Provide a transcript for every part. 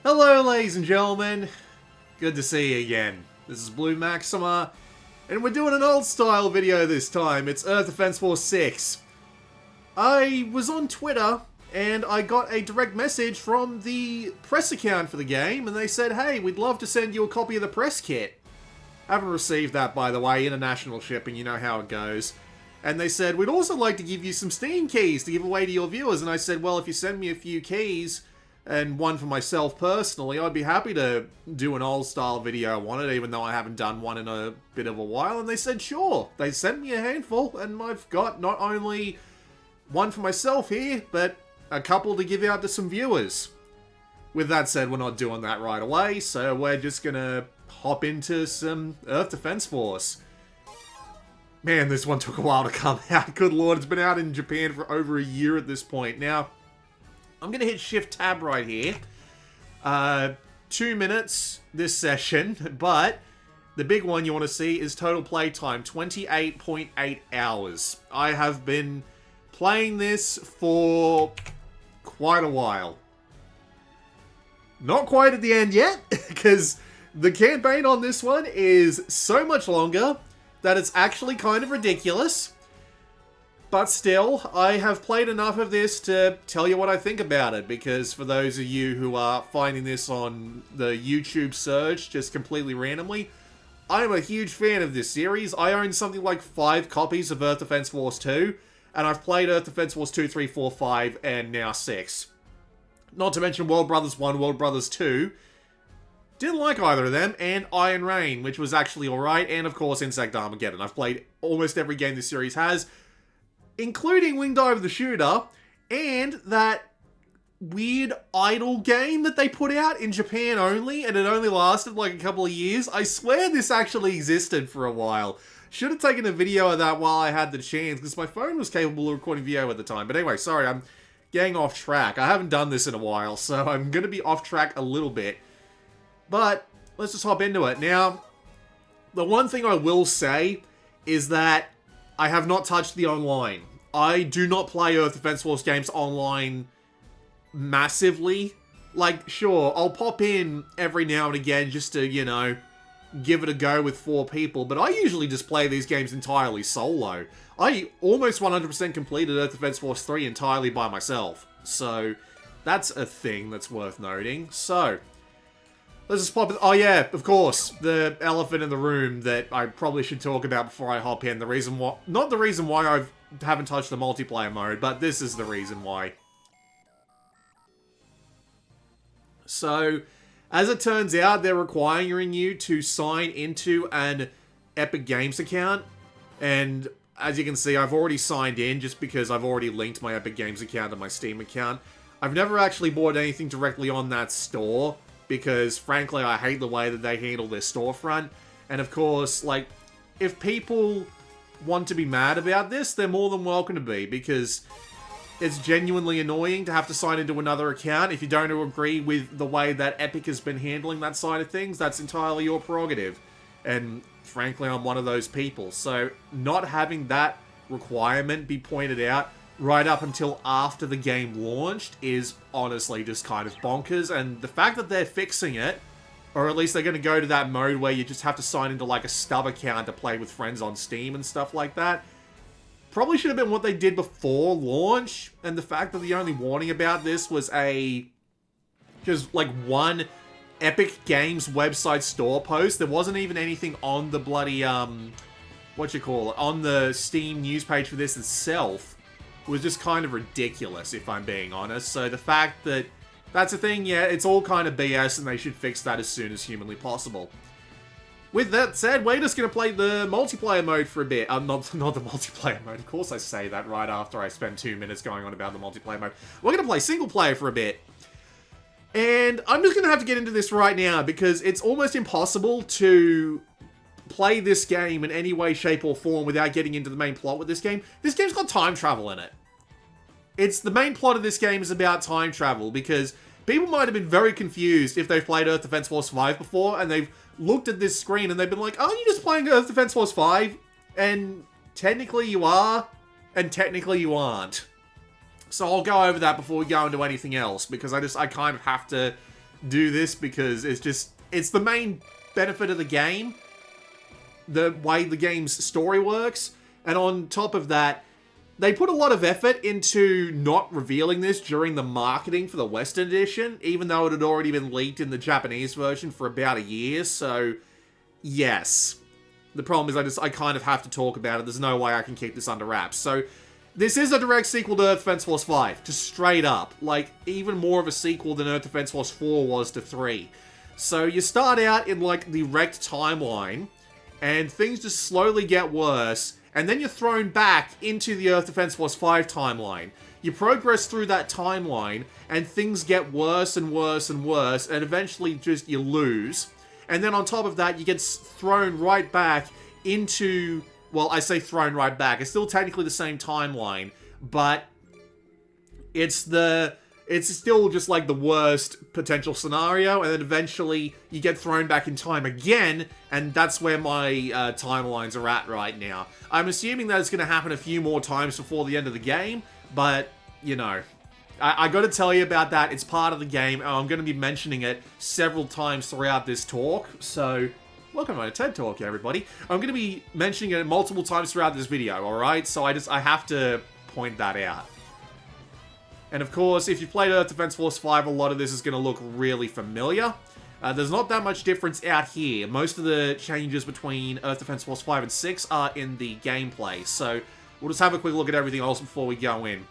Hello, ladies and gentlemen. Good to see you again. This is Blue Maxima, and we're doing an old style video this time. It's Earth Defense Force 6. I was on Twitter, and I got a direct message from the press account for the game, and they said, hey, we'd love to send you a copy of the press kit. I haven't received that, by the way, international shipping, you know how it goes. And they said, we'd also like to give you some Steam keys to give away to your viewers. And I said, well, if you send me a few keys, and one for myself personally, I'd be happy to do an old style video on it, even though I haven't done one in a bit of a while. And they said, sure. They sent me a handful, and I've got not only one for myself here, but a couple to give out to some viewers. With that said, we're not doing that right away, so we're just gonna hop into some Earth Defense Force. Man, this one took a while to come out. Good lord, it's been out in Japan for over a year at this point. Now, I'm going to hit Shift Tab right here. 2 minutes this session, but the big one you want to see is total play time, 28.8 hours. I have been playing this for quite a while. Not quite at the end yet, because the campaign on this one is so much longer that it's actually kind of ridiculous. But still, I have played enough of this to tell you what I think about it, because for those of you who are finding this on the YouTube search just completely randomly, I'm a huge fan of this series. I own something like 5 copies of Earth Defense Force 2, and I've played Earth Defense Force 2, 3, 4, 5, and now 6. Not to mention World Brothers 1, World Brothers 2. Didn't like either of them, and Iron Rain, which was actually alright, and of course Insect Armageddon. I've played almost every game this series has, including Wing Diver the Shooter, and that weird idle game that they put out in Japan only, and it only lasted like a couple of years. I swear this actually existed for a while. Should have taken a video of that while I had the chance, because my phone was capable of recording video at the time. But anyway, sorry, I'm getting off track. I haven't done this in a while, so I'm going to be off track a little bit. But let's just hop into it. Now, the one thing I will say is that I have not touched the online. I do not play Earth Defense Force games online massively. Like, sure, I'll pop in every now and again just to, you know, give it a go with 4 people, but I usually just play these games entirely solo. I almost 100% completed Earth Defense Force 3 entirely by myself. So, that's a thing that's worth noting. So, let's just pop it. Oh yeah, of course, the elephant in the room that I probably should talk about before I hop in. The reason why, not the reason why I haven't touched the multiplayer mode, but this is the reason why. So, as it turns out, they're requiring you to sign into an Epic Games account, and as you can see, I've already signed in just because I've already linked my Epic Games account to my Steam account. I've never actually bought anything directly on that store, because, frankly, I hate the way that they handle their storefront. And, of course, like, if people want to be mad about this, they're more than welcome to be, because it's genuinely annoying to have to sign into another account. If you don't agree with the way that Epic has been handling that side of things, that's entirely your prerogative. And, frankly, I'm one of those people. So, not having that requirement be pointed out right up until after the game launched is honestly just kind of bonkers, and the fact that they're fixing it, or at least they're going to go to that mode where you just have to sign into like a stub account to play with friends on Steam and stuff like that, probably should have been what they did before launch. And the fact that the only warning about this was just like one Epic Games website store post. There wasn't even anything on the bloody, on the Steam news page for this itself, was just kind of ridiculous, if I'm being honest. So the fact that that's a thing, yeah, it's all kind of BS, and they should fix that as soon as humanly possible. With that said, we're just going to play the multiplayer mode for a bit. Not the multiplayer mode. Of course I say that right after I spend 2 minutes going on about the multiplayer mode. We're going to play single player for a bit. And I'm just going to have to get into this right now, because it's almost impossible to play this game in any way, shape, or form without getting into the main plot with this game. This game's got time travel in it. The main plot of this game is about time travel, because people might have been very confused if they've played Earth Defense Force 5 before, and they've looked at this screen and they've been like, aren't you just playing Earth Defense Force 5? And technically you are, and technically you aren't. So I'll go over that before we go into anything else, because I kind of have to do this because it's the main benefit of the game, the way the game's story works. And on top of that, they put a lot of effort into not revealing this during the marketing for the Western edition, even though it had already been leaked in the Japanese version for about a year. So, yes. The problem is I kind of have to talk about it. There's no way I can keep this under wraps. So, this is a direct sequel to Earth Defense Force 5. Just straight up. Like, even more of a sequel than Earth Defense Force 4 was to 3. So, you start out in, like, the wrecked timeline, and things just slowly get worse, and then you're thrown back into the Earth Defense Force 5 timeline. You progress through that timeline, and things get worse and worse and worse, and eventually just you lose. And then on top of that, you get thrown right back into... Well, I say thrown right back. It's still technically the same timeline, but it's still just like the worst potential scenario, and then eventually you get thrown back in time again, and that's where my timelines are at right now. I'm assuming that it's going to happen a few more times before the end of the game, but, you know, I got to tell you about that. It's part of the game, and I'm going to be mentioning it several times throughout this talk, so... Welcome to my TED Talk, everybody. I'm going to be mentioning it multiple times throughout this video, alright? So I have to point that out. And of course, if you've played Earth Defense Force 5, a lot of this is going to look really familiar. There's not that much difference out here. Most of the changes between Earth Defense Force 5 and 6 are in the gameplay. So we'll just have a quick look at everything else before we go in.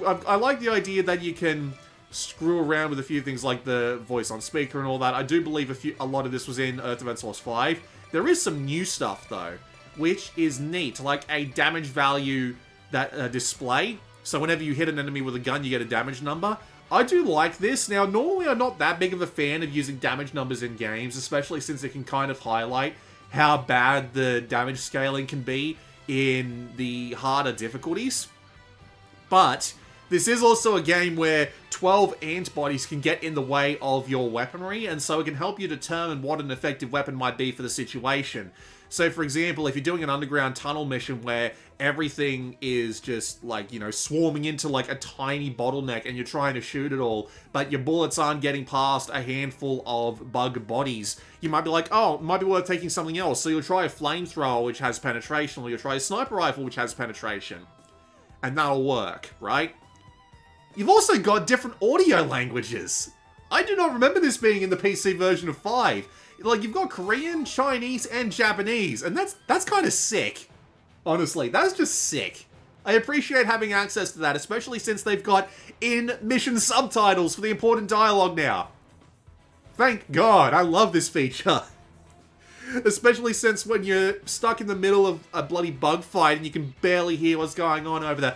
I like the idea that you can screw around with a few things like the voice on speaker and all that. I do believe a lot of this was in Earth Defense Force 5. There is some new stuff, though, which is neat, like a damage value that display. So whenever you hit an enemy with a gun, you get a damage number. I do like this. Now, normally I'm not that big of a fan of using damage numbers in games, especially since it can kind of highlight how bad the damage scaling can be in the harder difficulties. But this is also a game where 12 antibodies can get in the way of your weaponry, and so it can help you determine what an effective weapon might be for the situation. So, for example, if you're doing an underground tunnel mission where everything is just, like, you know, swarming into, like, a tiny bottleneck and you're trying to shoot it all, but your bullets aren't getting past a handful of bug bodies, you might be like, oh, it might be worth taking something else. So you'll try a flamethrower, which has penetration, or you'll try a sniper rifle, which has penetration. And that'll work, right? You've also got different audio languages. I do not remember this being in the PC version of 5. Like, you've got Korean, Chinese, and Japanese, and that's kind of sick. Honestly, that's just sick. I appreciate having access to that, especially since they've got in-mission subtitles for the important dialogue now. Thank God, I love this feature. Especially since when you're stuck in the middle of a bloody bug fight and you can barely hear what's going on over the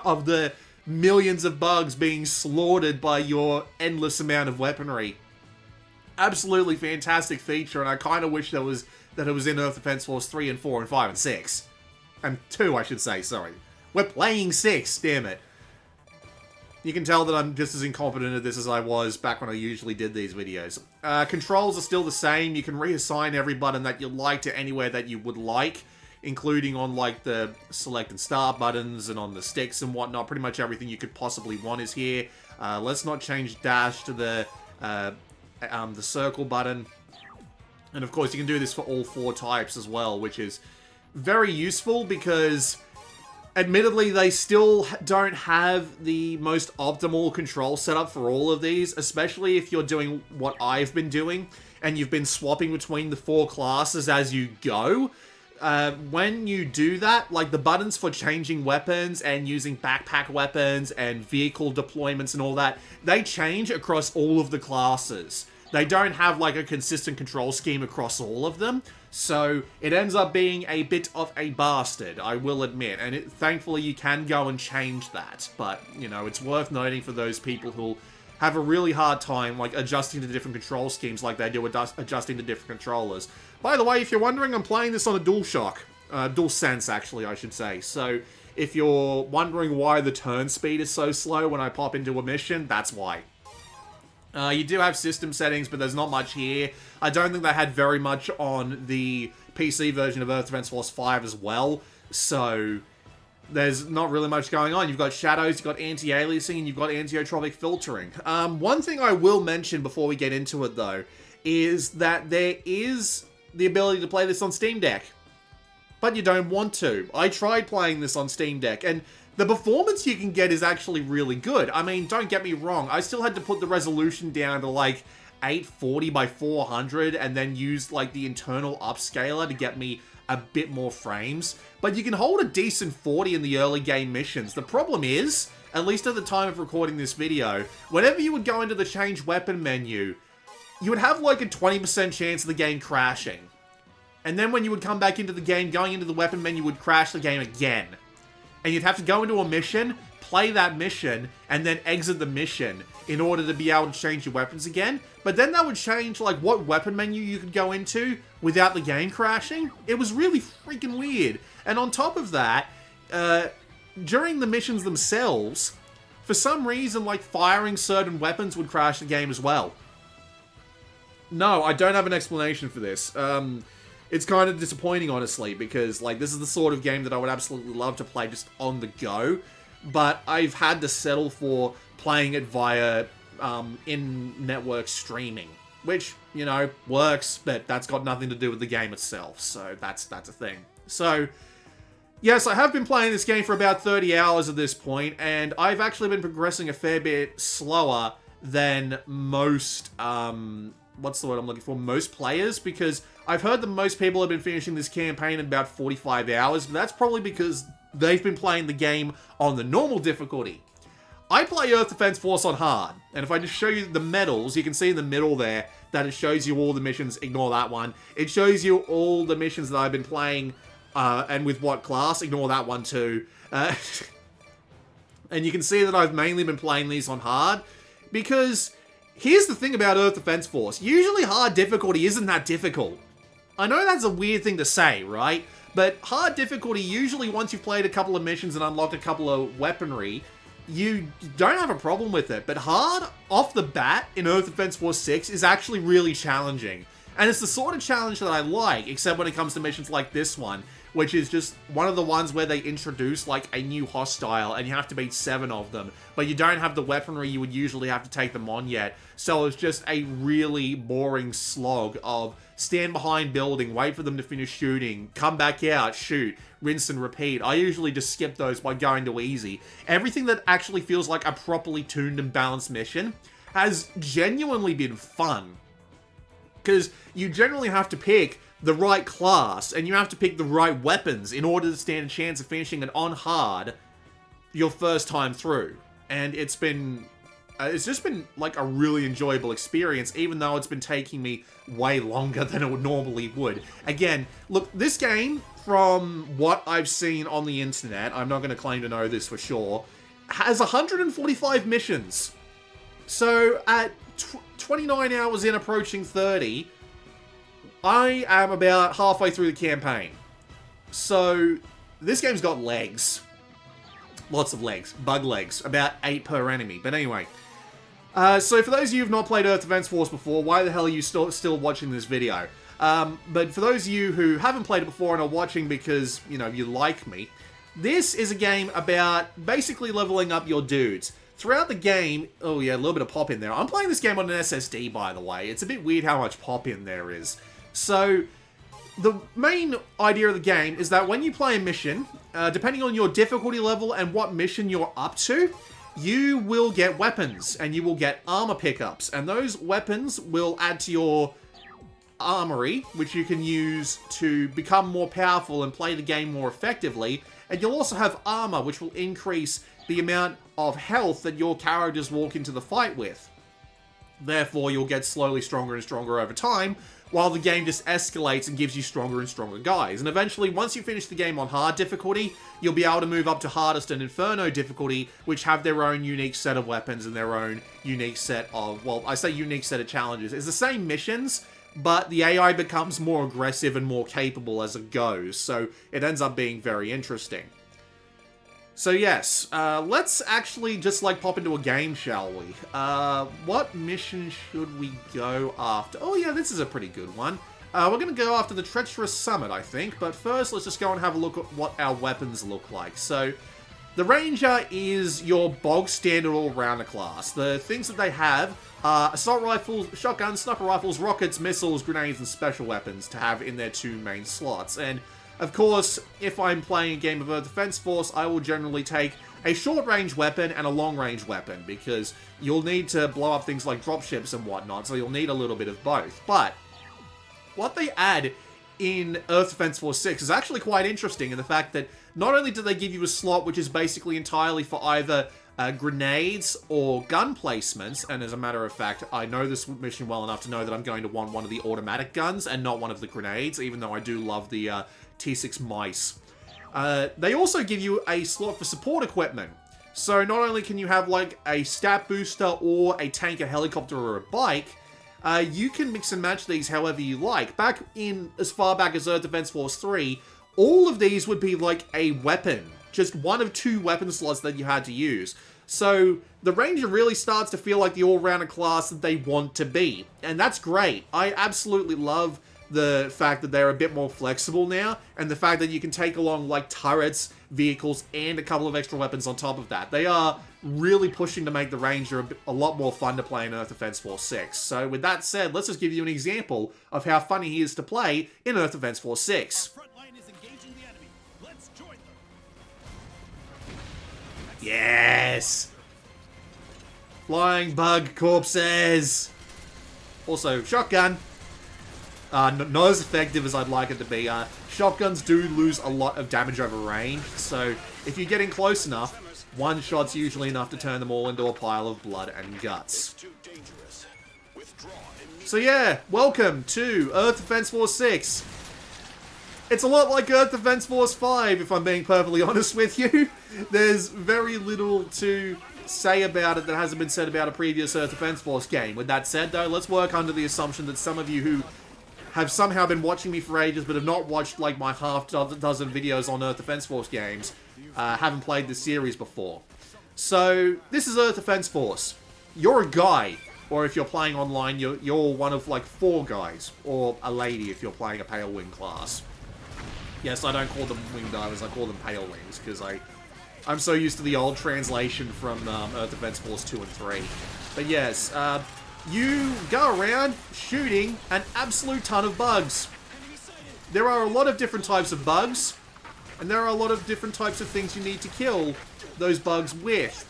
of the millions of bugs being slaughtered by your endless amount of weaponry. Absolutely fantastic feature, and I kind of wish that it was in Earth Defense Force 3 and 4 and 5 and 6. And 2, I should say, sorry. We're playing 6, damn it. You can tell that I'm just as incompetent at this as I was back when I usually did these videos. Controls are still the same. You can reassign every button that you like to anywhere that you would like, including on, like, the select and start buttons and on the sticks and whatnot. Pretty much everything you could possibly want is here. Let's not change dash to the circle button. And, of course, you can do this for all 4 types as well, which is very useful because, admittedly, they still don't have the most optimal control setup for all of these, especially if you're doing what I've been doing and you've been swapping between the 4 classes as you go. When you do that, like the buttons for changing weapons and using backpack weapons and vehicle deployments and all that, they change across all of the classes. They don't have like a consistent control scheme across all of them, so it ends up being a bit of a bastard, I will admit, and thankfully you can go and change that, but, you know, it's worth noting for those people who have a really hard time, like, adjusting to different control schemes like they do adjusting to different controllers. By the way, if you're wondering, I'm playing this on a DualShock. DualSense, actually, I should say. So, if you're wondering why the turn speed is so slow when I pop into a mission, that's why. You do have system settings, but there's not much here. I don't think they had very much on the PC version of Earth Defense Force 5 as well. So, there's not really much going on. You've got shadows, you've got anti-aliasing, and you've got anisotropic filtering. One thing I will mention before we get into it, though, is that there is the ability to play this on Steam Deck. But you don't want to. I tried playing this on Steam Deck, and the performance you can get is actually really good. I mean, don't get me wrong, I still had to put the resolution down to, like, 840 by 400, and then use, like, the internal upscaler to get me a bit more frames. But you can hold a decent 40 in the early game missions. The problem is, at least at the time of recording this video, whenever you would go into the change weapon menu, you would have, like, a 20% chance of the game crashing. And then when you would come back into the game, going into the weapon menu would crash the game again. And you'd have to go into a mission, play that mission, and then exit the mission in order to be able to change your weapons again. But then that would change, like, what weapon menu you could go into without the game crashing. It was really freaking weird. And on top of that, during the missions themselves, for some reason, like, firing certain weapons would crash the game as well. No, I don't have an explanation for this. It's kind of disappointing, honestly, because, like, this is the sort of game that I would absolutely love to play just on the go, but I've had to settle for playing it via in-network streaming, which, you know, works, but that's got nothing to do with the game itself, so that's a thing. So, yes, I have been playing this game for about 30 hours at this point, and I've actually been progressing a fair bit slower than most, what's the word I'm looking for? Most players, because I've heard that most people have been finishing this campaign in about 45 hours, but that's probably because they've been playing the game on the normal difficulty. I play Earth Defense Force on hard, and if I just show you the medals, you can see in the middle there that it shows you all the missions. Ignore that one. It shows you all the missions that I've been playing, and with what class. Ignore that one too. And you can see that I've mainly been playing these on hard, because here's the thing about Earth Defense Force. Usually hard difficulty isn't that difficult. I know that's a weird thing to say, right? But hard difficulty, usually once you've played a couple of missions and unlocked a couple of weaponry, you don't have a problem with it. But hard, off the bat, in Earth Defense Force 6, is actually really challenging. And it's the sort of challenge that I like, except when it comes to missions like this one, which is just one of the ones where they introduce, like, a new hostile, and you have to beat 7 of them, but you don't have the weaponry you would usually have to take them on yet, so it's just a really boring slog of stand behind building, wait for them to finish shooting, come back out, shoot, rinse and repeat. I usually just skip those by going to easy. Everything that actually feels like a properly tuned and balanced mission has genuinely been fun, because you generally have to pick the right class, and you have to pick the right weapons in order to stand a chance of finishing it on hard your first time through. And it's just been like a really enjoyable experience, even though it's been taking me way longer than it would normally would. Again, look, this game, from what I've seen on the internet, I'm not going to claim to know this for sure, has 145 missions. So at 29 hours in, approaching 30, I am about halfway through the campaign. So, this game's got legs. Lots of legs. Bug legs. About 8 per enemy. But anyway. So for those of you who've not played Earth Defense Force before, why the hell are you still watching this video? But for those of you who haven't played it before and are watching because, you know, you like me, this is a game about basically leveling up your dudes. Throughout the game, oh yeah, a little bit of pop in there. I'm playing this game on an SSD, by the way. It's a bit weird how much pop in there is. So, the main idea of the game is that when you play a mission, depending on your difficulty level and what mission you're up to, you will get weapons, and you will get armor pickups, and those weapons will add to your armory, which you can use to become more powerful and play the game more effectively, and you'll also have armor, which will increase the amount of health that your characters walk into the fight with. Therefore, you'll get slowly stronger and stronger over time, while the game just escalates and gives you stronger and stronger guys. And eventually, once you finish the game on hard difficulty, you'll be able to move up to hardest and inferno difficulty, which have their own unique set of weapons and their own unique set of, well, I say unique set of challenges. It's the same missions, but the AI becomes more aggressive and more capable as it goes, so it ends up being very interesting. So yes, let's actually just like pop into a game, shall we? What mission should we go after? Oh yeah, this is a pretty good one. We're going to go after the Treacherous Summit, I think. But first, let's just go and have a look at what our weapons look like. So, the Ranger is your bog standard all-rounder class. The things that they have are assault rifles, shotguns, sniper rifles, rockets, missiles, grenades, and special weapons to have in their 2 main slots. And, of course, if I'm playing a game of Earth Defense Force, I will generally take a short-range weapon and a long-range weapon, because you'll need to blow up things like dropships and whatnot, so you'll need a little bit of both. But what they add in Earth Defense Force 6 is actually quite interesting in the fact that not only do they give you a slot which is basically entirely for either grenades or gun placements, and as a matter of fact, I know this mission well enough to know that I'm going to want one of the automatic guns and not one of the grenades, even though I do love the T6 mice. They also give you a slot for support equipment. So not only can you have like a stat booster or a tank, a helicopter, or a bike, you can mix and match these however you like. Back in as far back as Earth Defense Force 3, all of these would be like a weapon. Just one of 2 weapon slots that you had to use. So the Ranger really starts to feel like the all-rounder class that they want to be. And that's great. I absolutely love the fact that they're a bit more flexible now, and the fact that you can take along like turrets, vehicles, and a couple of extra weapons on top of that. They are really pushing to make the Ranger a lot more fun to play in Earth Defense Force 6. So with that said, let's just give you an example of how funny he is to play in Earth Defense Force 6. Yes! Flying bug corpses! Also, shotgun. Not as effective as I'd like it to be. Shotguns do lose a lot of damage over range, so if you're getting close enough, one shot's usually enough to turn them all into a pile of blood and guts. So yeah, welcome to Earth Defense Force 6. It's a lot like Earth Defense Force 5, if I'm being perfectly honest with you. There's very little to say about it that hasn't been said about a previous Earth Defense Force game. With that said, though, let's work under the assumption that some of you who have somehow been watching me for ages but have not watched like my half-dozen videos on Earth Defense Force games haven't played this series before. So, this is Earth Defense Force. You're a guy, or if you're playing online, you're one of like 4 guys, or a lady if you're playing a Pale Wing class. Yes, I don't call them Wing Divers, I call them Pale Wings, because I'm so used to the old translation from Earth Defense Force 2 and 3. But yes, you go around shooting an absolute ton of bugs. There are a lot of different types of bugs, and there are a lot of different types of things you need to kill those bugs with.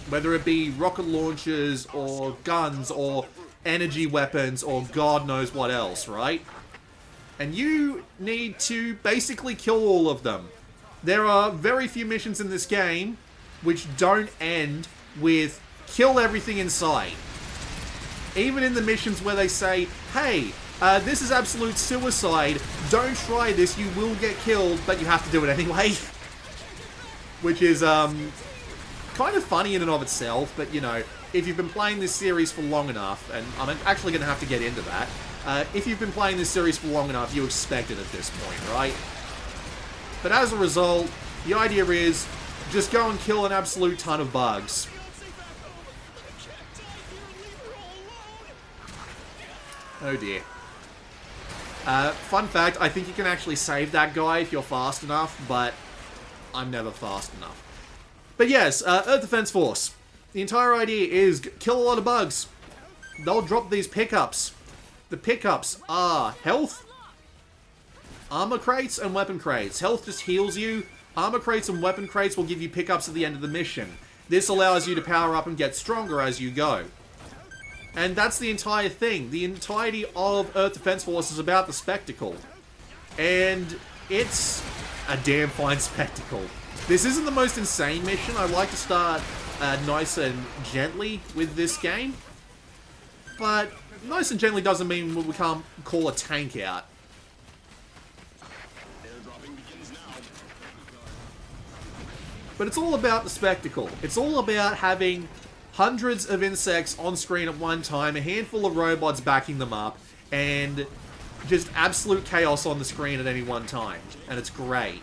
Whether it be rocket launchers, or guns, or energy weapons, or God knows what else, right? And you need to basically kill all of them. There are very few missions in this game which don't end with kill everything in sight. Even in the missions where they say, hey, this is absolute suicide, don't try this, you will get killed, but you have to do it anyway. Which is kind of funny in and of itself, but you know, if you've been playing this series for long enough, and I'm actually going to have to get into that, if you've been playing this series for long enough, you expect it at this point, right? But as a result, the idea is, just go and kill an absolute ton of bugs. Oh dear. Fun fact, I think you can actually save that guy if you're fast enough, but I'm never fast enough. But yes, Earth Defense Force. The entire idea is kill a lot of bugs. They'll drop these pickups. The pickups are health, armor crates, and weapon crates. Health just heals you. Armor crates and weapon crates will give you pickups at the end of the mission. This allows you to power up and get stronger as you go. And that's the entire thing. The entirety of Earth Defense Force is about the spectacle. And it's a damn fine spectacle. This isn't the most insane mission. I like to start nice and gently with this game. But nice and gently doesn't mean we can't call a tank out. But it's all about the spectacle. It's all about having hundreds of insects on screen at one time, a handful of robots backing them up, and just absolute chaos on the screen at any one time. And it's great.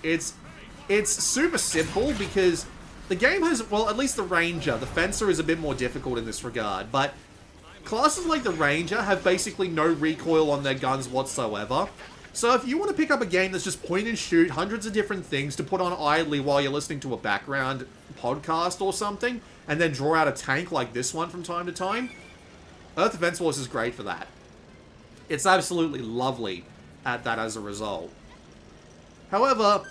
It's super simple because the game has, well, at least the Ranger, the Fencer is a bit more difficult in this regard, but classes like the Ranger have basically no recoil on their guns whatsoever. So if you want to pick up a game that's just point and shoot, hundreds of different things to put on idly while you're listening to a background podcast or something, and then draw out a tank like this one from time to time, Earth Defense Force is great for that. It's absolutely lovely at that as a result. However,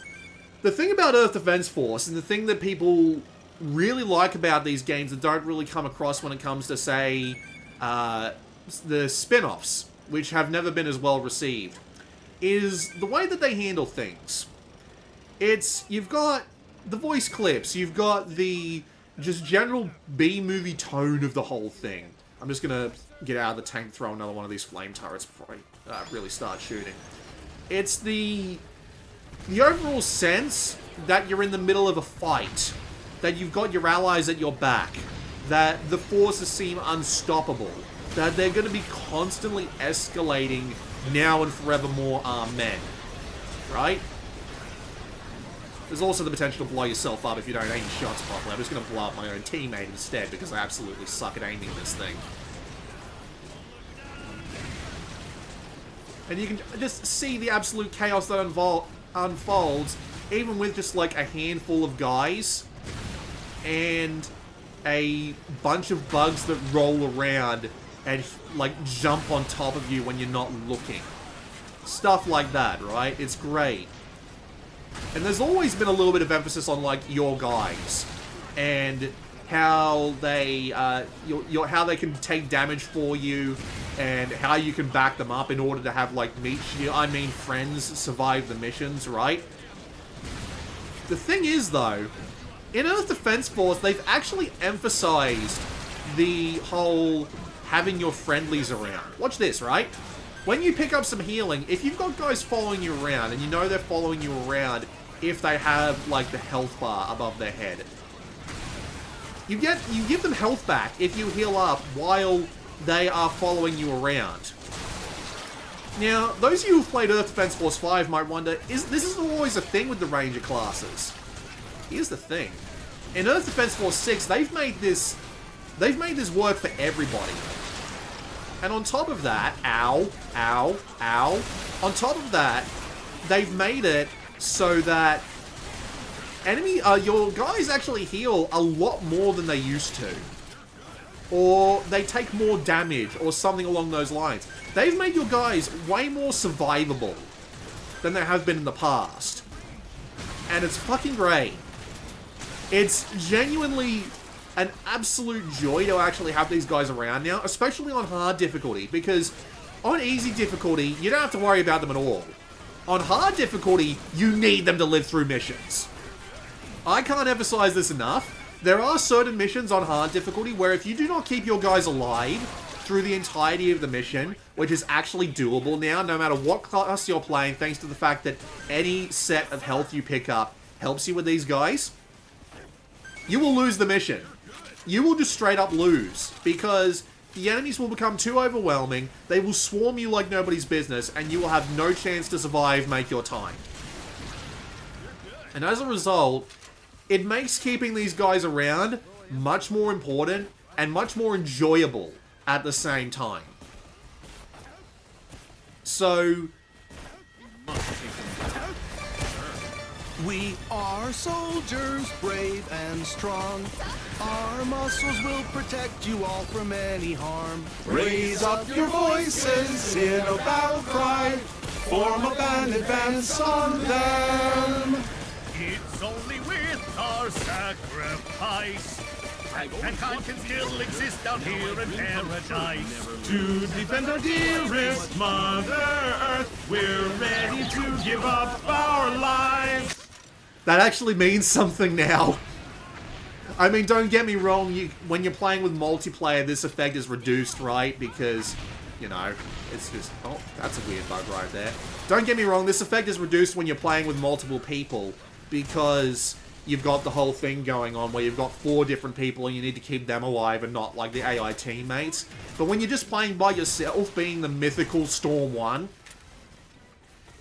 the thing about Earth Defense Force, and the thing that people really like about these games that don't really come across when it comes to, say, the spin-offs, which have never been as well received, is the way that they handle things. You've got the voice clips, you've got the just general B-movie tone of the whole thing. I'm just gonna get out of the tank, throw another one of these flame turrets before I really start shooting. It's the overall sense that you're in the middle of a fight, that you've got your allies at your back, that the forces seem unstoppable, that they're going to be constantly escalating now and forevermore armed men, right? There's also the potential to blow yourself up if you don't aim shots properly. I'm just going to blow up my own teammate instead because I absolutely suck at aiming this thing. And you can just see the absolute chaos that unfolds, even with just like a handful of guys and a bunch of bugs that roll around and like jump on top of you when you're not looking. Stuff like that, right? It's great. And there's always been a little bit of emphasis on like your guys and how they how they can take damage for you and how you can back them up in order to have like friends survive the missions, right? The thing is though, in Earth Defense Force, they've actually emphasized the whole having your friendlies around. Watch this, right? When you pick up some healing, if you've got guys following you around, and you know they're following you around if they have, like, the health bar above their head, you give them health back if you heal up while they are following you around. Now, those of you who've played Earth Defense Force 5 might wonder, this isn't always a thing with the Ranger classes. Here's the thing. In Earth Defense Force 6, they've made this work for everybody. And on top of that, ow, ow, ow. On top of that, they've made it so that your guys actually heal a lot more than they used to. Or they take more damage, or something along those lines. They've made your guys way more survivable than they have been in the past. And it's fucking great. It's genuinely an absolute joy to actually have these guys around now, especially on hard difficulty, because on easy difficulty, you don't have to worry about them at all. On hard difficulty, you need them to live through missions. I can't emphasize this enough. There are certain missions on hard difficulty where if you do not keep your guys alive through the entirety of the mission, which is actually doable now, no matter what class you're playing, thanks to the fact that any set of health you pick up helps you with these guys, you will lose the mission. You will just straight up lose, because the enemies will become too overwhelming, they will swarm you like nobody's business, and you will have no chance to survive, make your time. And as a result, it makes keeping these guys around much more important and much more enjoyable at the same time. So, we are soldiers, brave and strong. Our muscles will protect you all from any harm. Raise up your voices in a battle cry. Form up and advance on them. It's only with our sacrifice mankind can still exist down here in paradise. To defend our dearest Mother Earth, we're ready to give up our lives. that actually means something now. I mean, don't get me wrong, when you're playing with multiplayer, this effect is reduced, right? Because, you know, it's just... Oh, that's a weird bug right there. Don't get me wrong, this effect is reduced when you're playing with multiple people, because you've got the whole thing going on where you've got 4 different people and you need to keep them alive and not, like, the AI teammates. But when you're just playing by yourself, being the mythical Storm 1,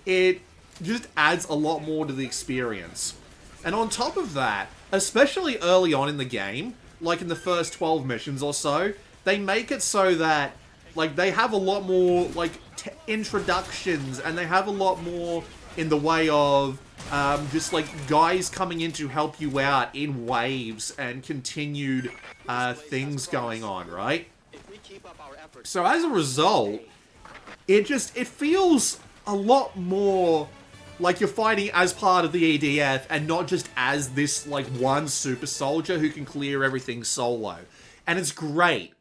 it just adds a lot more to the experience. And on top of that, especially early on in the game, like in the first 12 missions or so, they make it so that, like, they have a lot more, like, introductions, and they have a lot more in the way of just, like, guys coming in to help you out in waves and continued things going on, right? So as a result, it feels a lot more like you're fighting as part of the EDF and not just as this, like, one super soldier who can clear everything solo. And it's great.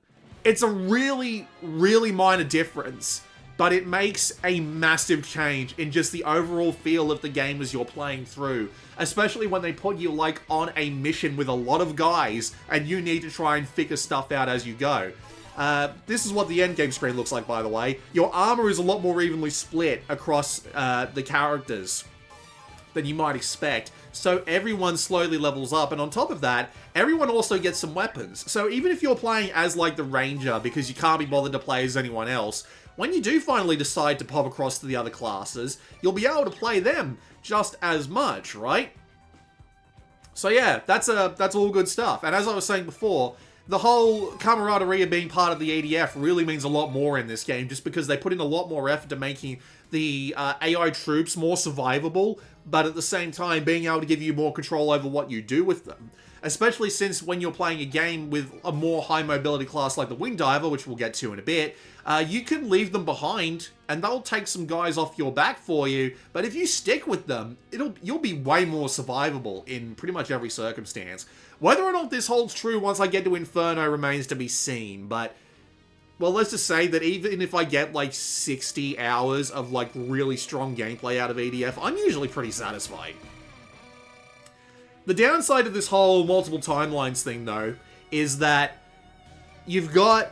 It's a really, really minor difference, but it makes a massive change in just the overall feel of the game as you're playing through. Especially when they put you, like, on a mission with a lot of guys and you need to try and figure stuff out as you go. This is what the endgame screen looks like, by the way. Your armor is a lot more evenly split across the characters than you might expect. So everyone slowly levels up, and on top of that, everyone also gets some weapons. So even if you're playing as, like, the ranger because you can't be bothered to play as anyone else, when you do finally decide to pop across to the other classes, you'll be able to play them just as much, right? So yeah, that's all good stuff. And as I was saying before, the whole camaraderie of being part of the EDF really means a lot more in this game, just because they put in a lot more effort to making the AI troops more survivable, but at the same time being able to give you more control over what you do with them. Especially since when you're playing a game with a more high mobility class like the Wing Diver, which we'll get to in a bit, you can leave them behind and they'll take some guys off your back for you, but if you stick with them, you'll be way more survivable in pretty much every circumstance. Whether or not this holds true once I get to Inferno remains to be seen, but, well, let's just say that even if I get, like, 60 hours of, like, really strong gameplay out of EDF, I'm usually pretty satisfied. The downside of this whole multiple timelines thing, though, is that you've got,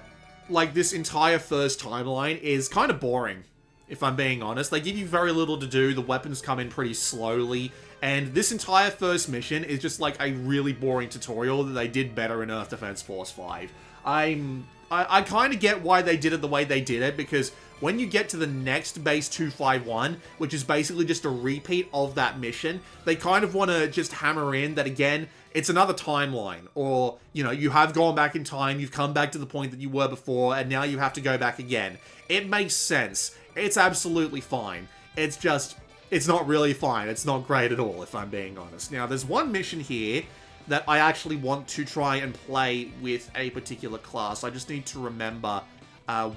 like, this entire first timeline is kind of boring, if I'm being honest. They give you very little to do, the weapons come in pretty slowly, and this entire first mission is just, like, a really boring tutorial that they did better in Earth Defense Force 5. I kind of get why they did it the way they did it, because when you get to the next base 251, which is basically just a repeat of that mission, they kind of want to just hammer in that, again, it's another timeline, or, you know, you have gone back in time, you've come back to the point that you were before, and now you have to go back again. It makes sense. It's absolutely fine. It's just, it's not really fine. It's not great at all, if I'm being honest. Now, there's one mission here that I actually want to try and play with a particular class. I just need to remember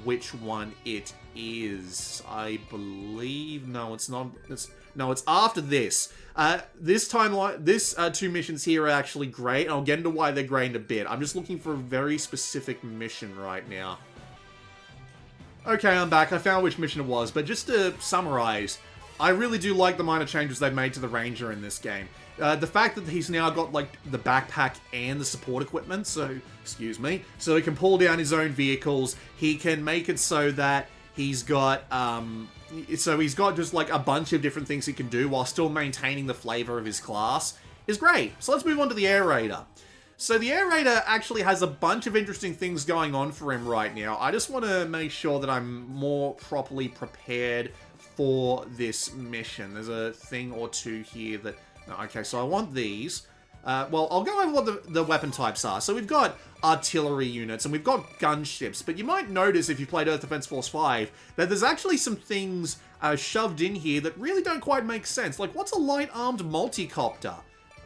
which one it is. I believe... No, it's not... No, it's after this. This timeline... This two missions here are actually great. And I'll get into why they're great in a bit. I'm just looking for a very specific mission right now. Okay, I'm back. I found which mission it was. But just to summarize, I really do like the minor changes they've made to the Ranger in this game. The fact that he's now got, like, the backpack and the support equipment, so, excuse me, so he can pull down his own vehicles, he can make it so that he's got, he's got just, like, a bunch of different things he can do while still maintaining the flavor of his class, is great. So let's move on to the Air Raider. So the Air Raider actually has a bunch of interesting things going on for him right now. I just want to make sure that I'm more properly prepared for this mission. There's a thing or two here that... Okay, so I want these. Well, I'll go over what the weapon types are. So we've got artillery units, and we've got gunships. But you might notice, if you played Earth Defense Force 5, that there's actually some things shoved in here that really don't quite make sense. Like, what's a light-armed multi-copter?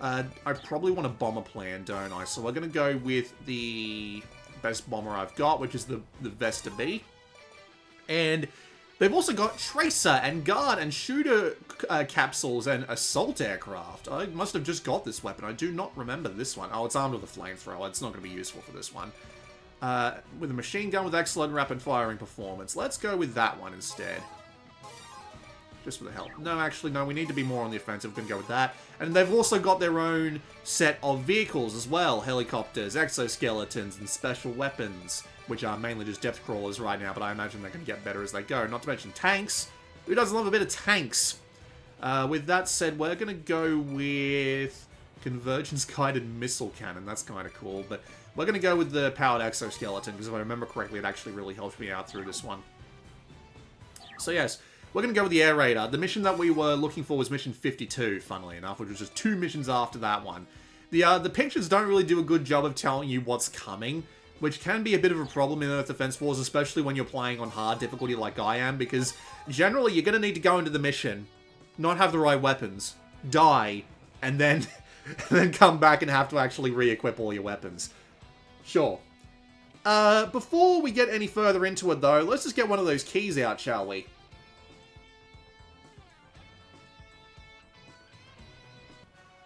I probably want a bomber plan, don't I? So we're going to go with the best bomber I've got, which is the Vesta B. And... they've also got tracer and guard and shooter capsules and assault aircraft. I must have just got this weapon. I do not remember this one. Oh, it's armed with a flamethrower. It's not going to be useful for this one. With a machine gun with excellent rapid firing performance. Let's go with that one instead. Just for the hell. No, actually, no. We need to be more on the offensive. We're going to go with that. And they've also got their own set of vehicles as well. Helicopters, exoskeletons, and special weapons, which are mainly just depth crawlers right now, but I imagine they're going to get better as they go. Not to mention tanks. Who doesn't love a bit of tanks? With that said, we're going to go with Convergence-Guided Missile Cannon. That's kind of cool, but we're going to go with the Powered Exoskeleton, because if I remember correctly, it actually really helped me out through this one. So yes, we're going to go with the Air Raider. The mission that we were looking for was Mission 52, funnily enough, which was just 2 missions after that one. The pictures don't really do a good job of telling you what's coming. which can be a bit of a problem in Earth Defense Force, especially when you're playing on hard difficulty like I am, because generally you're going to need to go into the mission, not have the right weapons, die, and then, then come back and have to actually re-equip all your weapons. Sure. Before we get any further into it though, let's just get one of those keys out, shall we?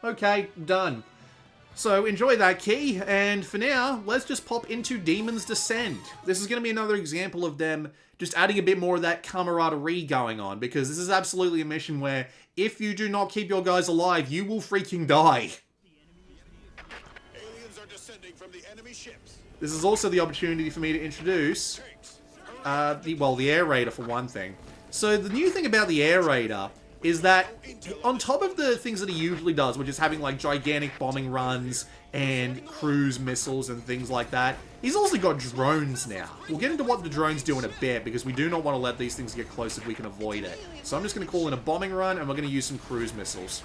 Okay, done. So enjoy that key, and for now, let's just pop into Demon's Descent. This is going to be another example of them just adding a bit more of that camaraderie going on, because this is absolutely a mission where if you do not keep your guys alive, you will freaking die. Aliens are descending from the enemy ships. This is also the opportunity for me to introduce, the Air Raider for one thing. So the new thing about the Air Raider is that on top of the things that he usually does, which is having like gigantic bombing runs and cruise missiles and things like that, he's also got drones now. We'll get into what the drones do in a bit, because we do not want to let these things get close if we can avoid it. So I'm just going to call in a bombing run, and we're going to use some cruise missiles.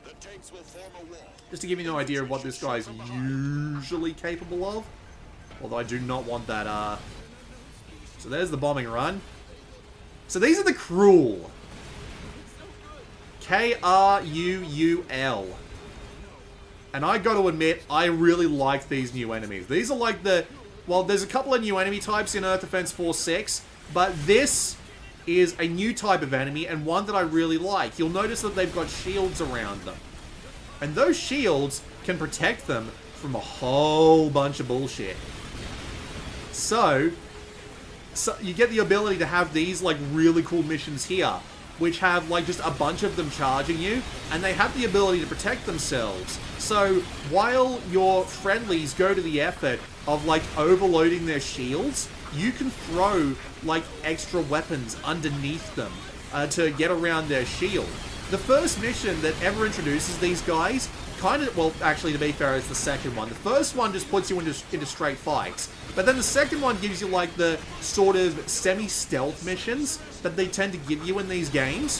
The tanks will form a wall. Just to give you an idea of what this guy's usually capable of. Although I do not want that, So there's the bombing run. So these are the Kruul. K-R-U-U-L. And I got to admit, I really like these new enemies. These are like the... Well, there's a couple of new enemy types in Earth Defense Force 6, but this is a new type of enemy, and one that I really like. You'll notice that they've got shields around them. And those shields can protect them from a whole bunch of bullshit. So you get the ability to have these, like, really cool missions here, which have, like, just a bunch of them charging you, and they have the ability to protect themselves. So, while your friendlies go to the effort of, like, overloading their shields, you can throw, like, extra weapons underneath them to get around their shield. The first mission that ever introduces these guys, well, actually, to be fair, it's the second one. The first one just puts you into straight fights. But then the second one gives you, like, the sort of semi-stealth missions that they tend to give you in these games,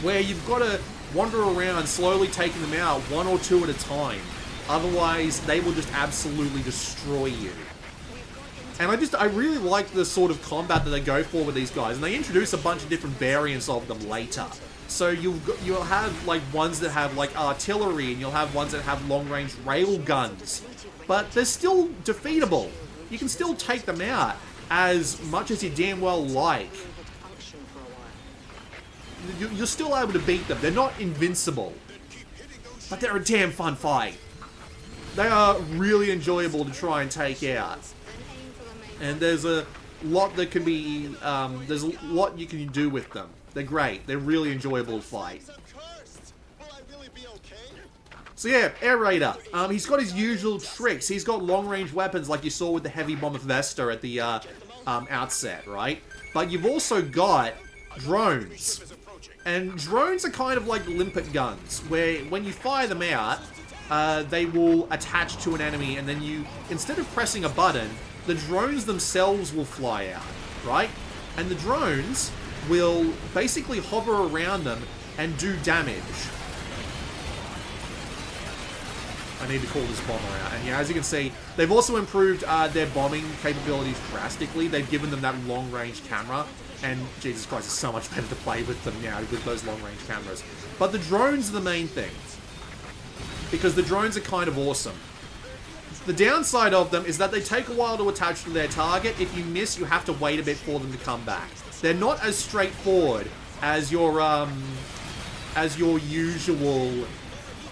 where you've got to wander around slowly taking them out one or two at a time. Otherwise, they will just absolutely destroy you. And I really like the sort of combat that they go for with these guys, and they introduce a bunch of different variants of them later. So you'll have, like, ones that have, like, artillery, and you'll have ones that have long-range rail guns. But they're still defeatable. You can still take them out as much as you damn well like. You're still able to beat them. They're not invincible. But they're a damn fun fight. They are really enjoyable to try and take out. And there's a lot that can be... there's a lot you can do with them. They're great. They're really enjoyable to fight. So yeah, Air Raider. He's got his usual tricks. He's got long-range weapons like you saw with the Heavy Bomber Vesta at the outset, right? But you've also got drones. And drones are kind of like limpet guns, where when you fire them out, they will attach to an enemy, and then instead of pressing a button, the drones themselves will fly out, right? And the drones will basically hover around them and do damage. I need to call this bomber out. And yeah, as you can see, they've also improved their bombing capabilities drastically. They've given them that long-range camera. And Jesus Christ, it's so much better to play with them now with those long-range cameras. But the drones are the main thing, because the drones are kind of awesome. The downside of them is that they take a while to attach to their target. If you miss, you have to wait a bit for them to come back. They're not as straightforward as your usual...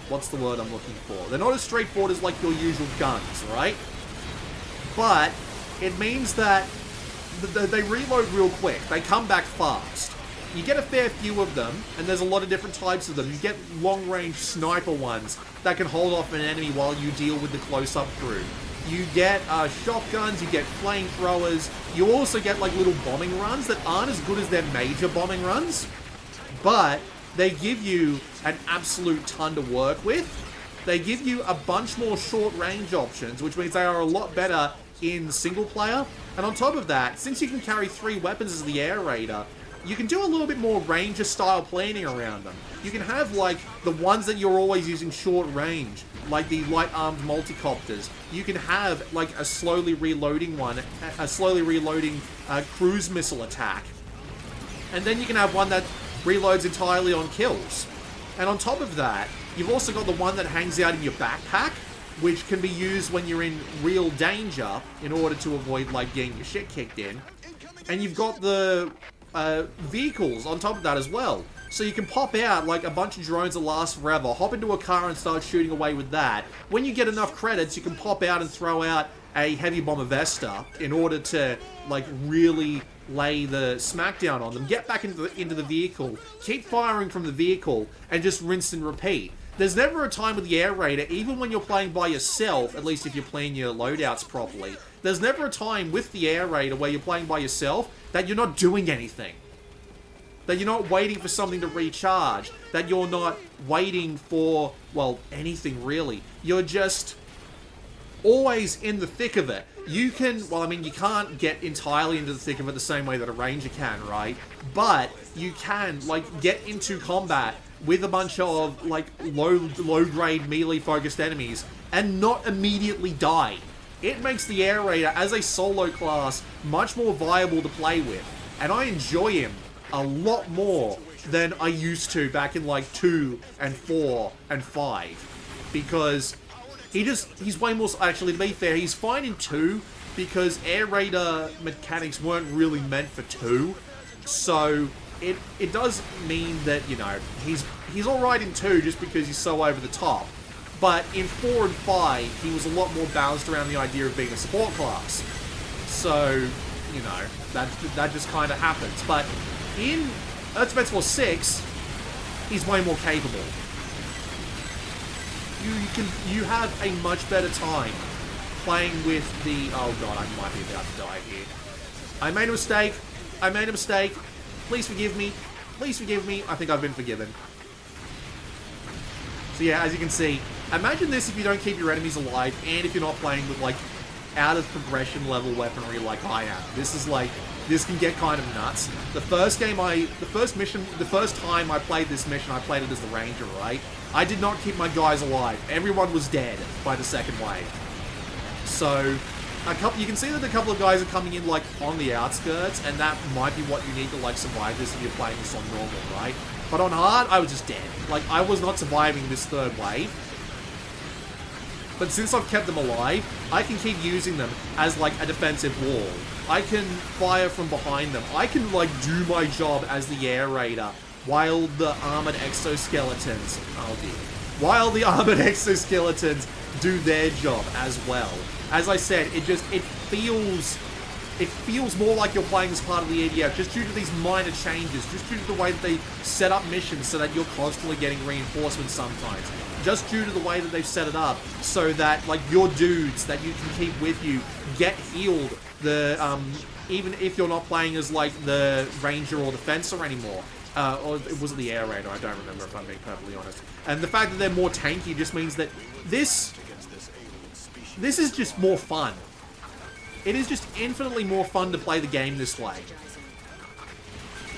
What's the word I'm looking for? They're not as straightforward as, like, your usual guns, right? But it means that they reload real quick. They come back fast. You get a fair few of them, and there's a lot of different types of them. You get long-range sniper ones that can hold off an enemy while you deal with the close-up crew. You get shotguns, you get flamethrowers. You also get, like, little bombing runs that aren't as good as their major bombing runs, but they give you an absolute ton to work with. They give you a bunch more short-range options, which means they are a lot better in single player. And on top of that, since you can carry 3 weapons as the Air Raider, you can do a little bit more Ranger-style planning around them. You can have, like, the ones that you're always using short range, like the light-armed multicopters. You can have, like, a slowly reloading cruise missile attack. And then you can have one that reloads entirely on kills. And on top of that, you've also got the one that hangs out in your backpack, which can be used when you're in real danger in order to avoid, like, getting your shit kicked in. And you've got the vehicles on top of that as well. So you can pop out, like, a bunch of drones that last forever, hop into a car and start shooting away with that. When you get enough credits, you can pop out and throw out a heavy bomber Vesta in order to, like, really lay the smackdown on them. Get back into the vehicle, keep firing from the vehicle, and just rinse and repeat. There's never a time with the Air Raider, even when you're playing by yourself, at least if you're playing your loadouts properly, there's never a time with the Air Raider where you're playing by yourself that you're not doing anything. That you're not waiting for something to recharge. That you're not waiting for, well, anything really. You're just always in the thick of it. You can, well, I mean, you can't get entirely into the thick of it the same way that a Ranger can, right? But you can, like, get into combat with a bunch of, like, low-grade melee-focused enemies and not immediately die. It makes the Air Raider, as a solo class, much more viable to play with. And I enjoy him a lot more than I used to back in, like, 2 and 4 and 5. Because he's way more, actually, to be fair, he's fine in 2 because Air Raider mechanics weren't really meant for 2. So it does mean that, you know, he's alright in 2 just because he's so over the top. But in 4 and 5, he was a lot more balanced around the idea of being a support class. So, you know, that just kind of happens. But in Earth Defense Force 6, he's way more capable. You have a much better time playing with the... Oh god, I might be about to die here. I made a mistake. Please forgive me. Please forgive me. I think I've been forgiven. So yeah, as you can see, imagine this if you don't keep your enemies alive and if you're not playing with, like, out of progression level weaponry like I am. This can get kind of nuts. The first time I played this mission, I played it as the Ranger, right? I did not keep my guys alive. Everyone was dead by the second wave. So, you can see that a couple of guys are coming in, like, on the outskirts, and that might be what you need to, like, survive this if you're playing this on normal, right? But on hard, I was just dead. Like, I was not surviving this third wave. But since I've kept them alive, I can keep using them as, like, a defensive wall. I can fire from behind them. I can, like, do my job as the Air Raider while the armored exoskeletons... Oh, dear. While the armored exoskeletons do their job as well. As I said, it feels more like you're playing as part of the EDF, just due to these minor changes, just due to the way that they set up missions so that you're constantly getting reinforcements sometimes. Just due to the way that they've set it up, so that, like, your dudes that you can keep with you get healed, even if you're not playing as, like, the Ranger or the Fencer anymore. Or it wasn't the Air Raider, I don't remember if I'm being perfectly honest. And the fact that they're more tanky just means that this is just more fun. It is just infinitely more fun to play the game this way.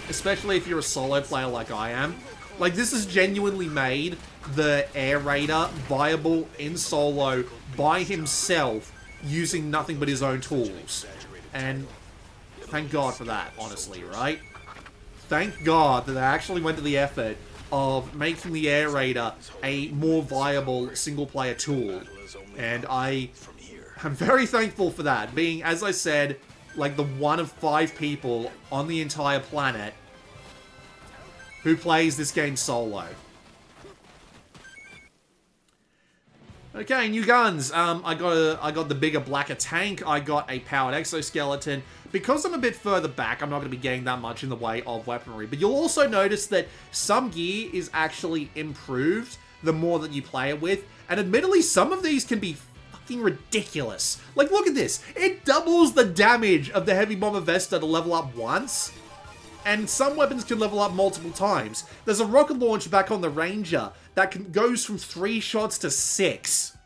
Especially if you're a solo player like I am. Like, this has genuinely made the Air Raider viable in solo by himself using nothing but his own tools. And thank God for that, honestly, right? Thank God that they actually went to the effort of making the Air Raider a more viable single-player tool. And I'm very thankful for that, being, as I said, like the one of 5 people on the entire planet who plays this game solo. Okay, new guns. I got the bigger, blacker tank. I got a powered exoskeleton. Because I'm a bit further back, I'm not going to be getting that much in the way of weaponry. But you'll also notice that some gear is actually improved the more that you play it with. And admittedly, some of these can be fucking ridiculous. Like, look at this. It doubles the damage of the Heavy Bomber Vesta to level up once. And some weapons can level up multiple times. There's a rocket launch back on the Ranger that goes from 3 shots to 6.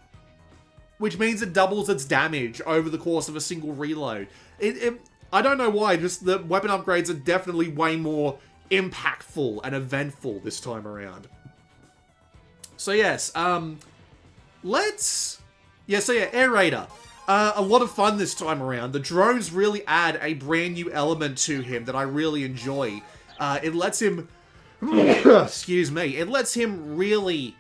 Which means it doubles its damage over the course of a single reload. I don't know why, just the weapon upgrades are definitely way more impactful and eventful this time around. So yes, Air Raider. A lot of fun this time around. The drones really add a brand new element to him that I really enjoy. It lets him, excuse me, it lets him really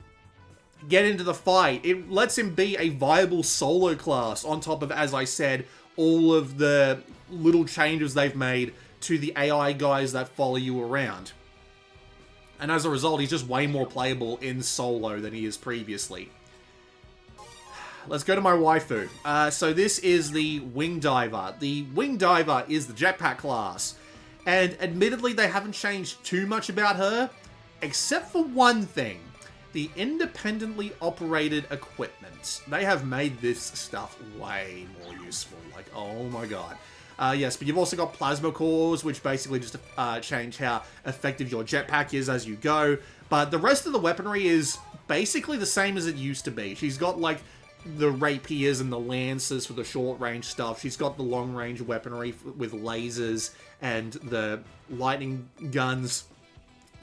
get into the fight. It lets him be a viable solo class on top of, as I said, all of the little changes they've made to the AI guys that follow you around. And as a result, he's just way more playable in solo than he is previously. Let's go to my waifu. So this is the Wing Diver. The Wing Diver is the jetpack class. And admittedly, they haven't changed too much about her, except for one thing. The independently operated equipment. They have made this stuff way more useful. Like, oh my god. Yes, but you've also got plasma cores, which basically just change how effective your jetpack is as you go. But the rest of the weaponry is basically the same as it used to be. She's got, like, the rapiers and the lances for the short-range stuff. She's got the long-range weaponry with lasers and the lightning guns,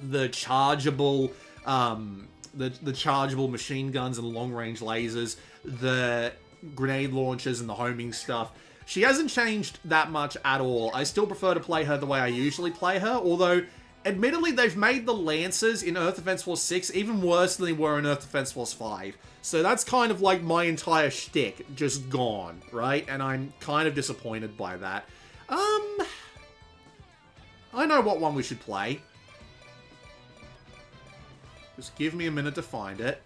the chargeable, the chargeable machine guns and long-range lasers, the grenade launchers and the homing stuff. She hasn't changed that much at all. I still prefer to play her the way I usually play her, although, admittedly, they've made the Lancers in Earth Defense Force 6 even worse than they were in Earth Defense Force 5. So that's kind of like my entire shtick just gone, right? And I'm kind of disappointed by that. I know what one we should play. Just give me a minute to find it.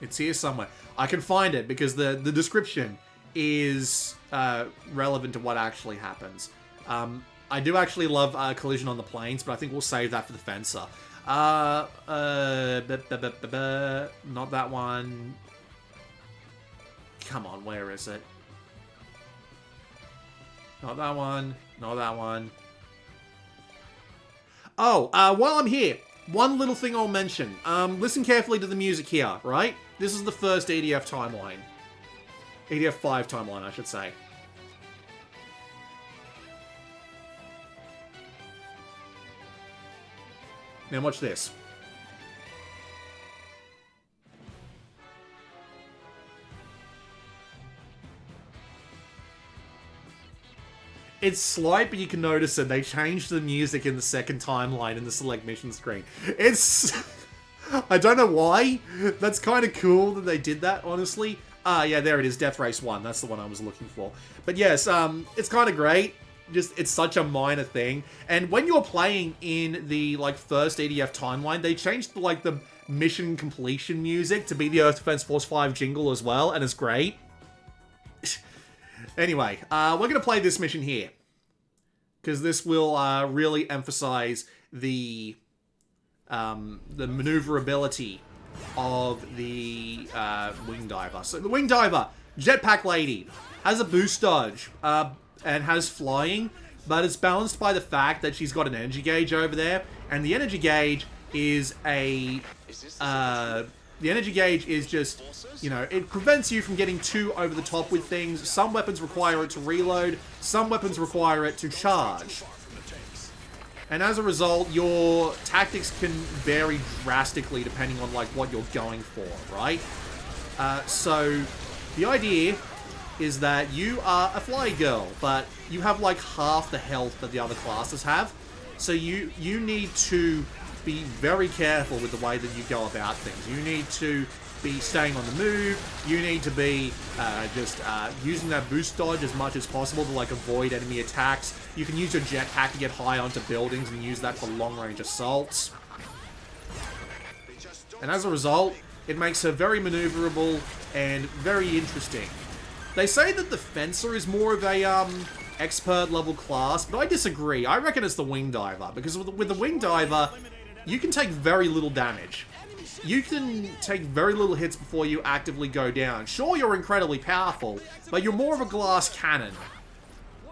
It's here somewhere. I can find it because the description is relevant to what actually happens. I do actually love Collision on the Plains, but I think we'll save that for the Fencer. Not that one. Come on, where is it? Not that one. Not that one. Oh, while I'm here, one little thing I'll mention. Listen carefully to the music here, right? This is the first EDF timeline. EDF 5 timeline, I should say. Now watch this. It's slight, but you can notice it. They changed the music in the second timeline in the select mission screen. It's... I don't know why. That's kind of cool that they did that, honestly. Yeah, there it is. Death Race 1. That's the one I was looking for. But yes, it's kind of great. Just, it's such a minor thing. And when you're playing in the, like, first EDF timeline, they changed, like, the mission completion music to be the Earth Defense Force 5 jingle as well, and it's great. Anyway, we're going to play this mission here. Because this will really emphasize the maneuverability of the Wing Diver. So the Wing Diver, jetpack lady, has a boost dodge and has flying, but it's balanced by the fact that she's got an energy gauge over there, and the energy gauge is a... the energy gauge is just, you know, it prevents you from getting too over the top with things. Some weapons require it to reload, some weapons require it to charge. And as a result, your tactics can vary drastically depending on, like, what you're going for, right? So, the idea is that you are a fly girl, but you have, like, half the health that the other classes have. So you need to be very careful with the way that you go about things. You need to be staying on the move. You need to be just using that boost dodge as much as possible to, like, avoid enemy attacks. You can use your jetpack to get high onto buildings and use that for long-range assaults. And as a result, it makes her very maneuverable and very interesting. They say that the Fencer is more of a expert level class, but I disagree. I reckon it's the Wing Diver, because with the Wing Diver, you can take very little damage. You can take very little hits before you actively go down. Sure, you're incredibly powerful, but you're more of a glass cannon.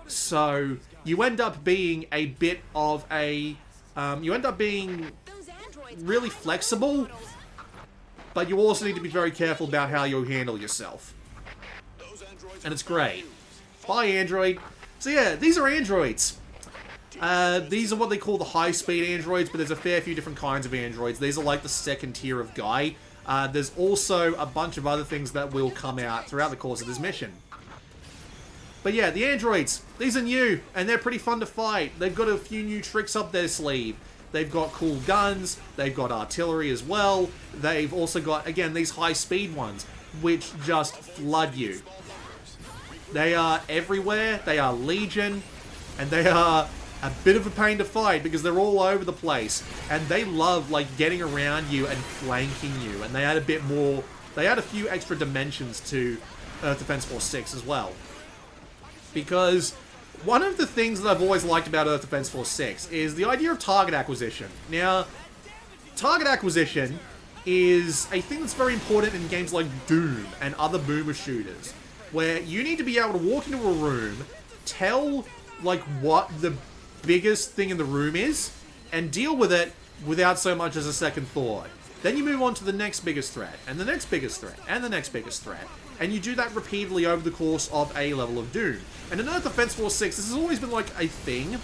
So, you end up being a bit of a... you end up being really flexible, but you also need to be very careful about how you handle yourself. And it's great. Bye, Android. So yeah, these are androids. These are what they call the high-speed androids, but there's a fair few different kinds of androids. These are like the second tier of guy. There's also a bunch of other things that will come out throughout the course of this mission. But yeah, the androids, these are new, and they're pretty fun to fight. They've got a few new tricks up their sleeve. They've got cool guns, they've got artillery as well. They've also got, again, these high-speed ones, which just flood you. They are everywhere, they are legion, and they are a bit of a pain to fight because they're all over the place. And they love, like, getting around you and flanking you. And they add a bit more, they add a few extra dimensions to Earth Defense Force 6 as well. Because one of the things that I've always liked about Earth Defense Force 6 is the idea of target acquisition. Now, target acquisition is a thing that's very important in games like Doom and other boomer shooters, where you need to be able to walk into a room, tell, like, what the biggest thing in the room is, and deal with it without so much as a second thought. Then you move on to the next biggest threat, and the next biggest threat, and the next biggest threat. And you do that repeatedly over the course of a level of Doom. And in Earth Defense Force 6, this has always been like a thing,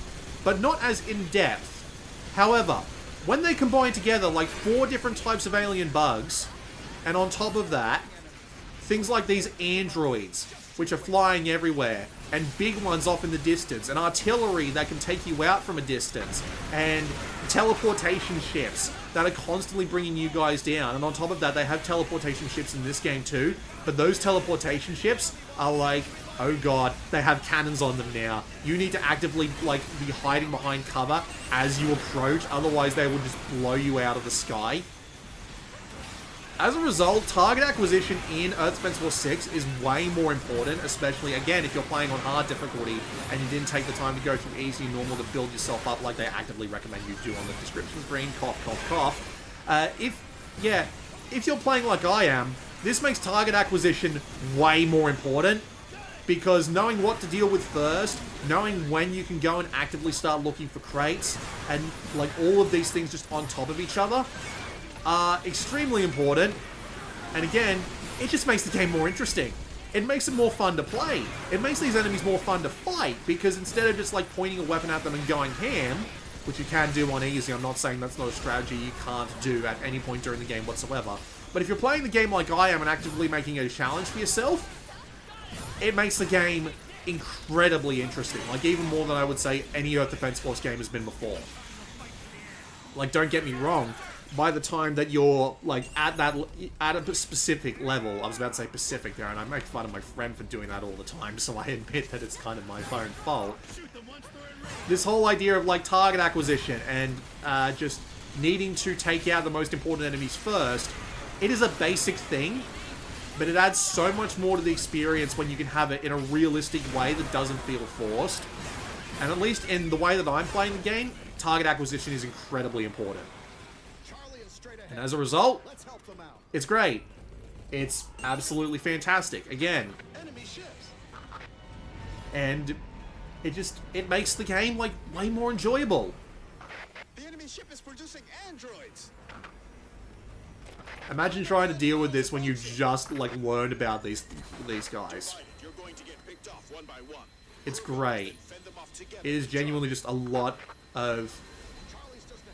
but not as in-depth. However, when they combine together like 4 different types of alien bugs, and on top of that, things like these androids, which are flying everywhere, and big ones off in the distance, and artillery that can take you out from a distance, and teleportation ships that are constantly bringing you guys down. And on top of that, they have teleportation ships in this game too, but those teleportation ships are like, oh god, they have cannons on them now. You need to actively, like, be hiding behind cover as you approach, otherwise they will just blow you out of the sky. As a result, target acquisition in Earth Defense Force 6 is way more important, especially, again, if you're playing on hard difficulty and you didn't take the time to go through easy and normal to build yourself up like they actively recommend you do on the description screen, cough, cough, cough. If you're playing like I am, this makes target acquisition way more important, because knowing what to deal with first, knowing when you can go and actively start looking for crates, and like all of these things just on top of each other, are extremely important. And again, it just makes the game more interesting. It makes it more fun to play. It makes these enemies more fun to fight, because instead of just like pointing a weapon at them and going ham, which you can do on easy, I'm not saying that's not a strategy you can't do at any point during the game whatsoever, but if you're playing the game like I am and actively making it a challenge for yourself, it makes the game incredibly interesting. Like, even more than I would say any Earth Defense Force game has been before. Like, don't get me wrong, by the time that you're, like, at a specific level, I was about to say Pacific there, and I make fun of my friend for doing that all the time, so I admit that it's kind of my own fault. This whole idea of, like, target acquisition and just needing to take out the most important enemies first, it is a basic thing, but it adds so much more to the experience when you can have it in a realistic way that doesn't feel forced. And at least in the way that I'm playing the game, target acquisition is incredibly important. And as a result, it's great. It's absolutely fantastic. Again. And it makes the game, like, way more enjoyable. The enemy ship is producing androids. Imagine trying to deal with this when you just, like, learned about these guys. You're going to get picked off one by one. It's great. Fend them off together. It is genuinely just a lot of...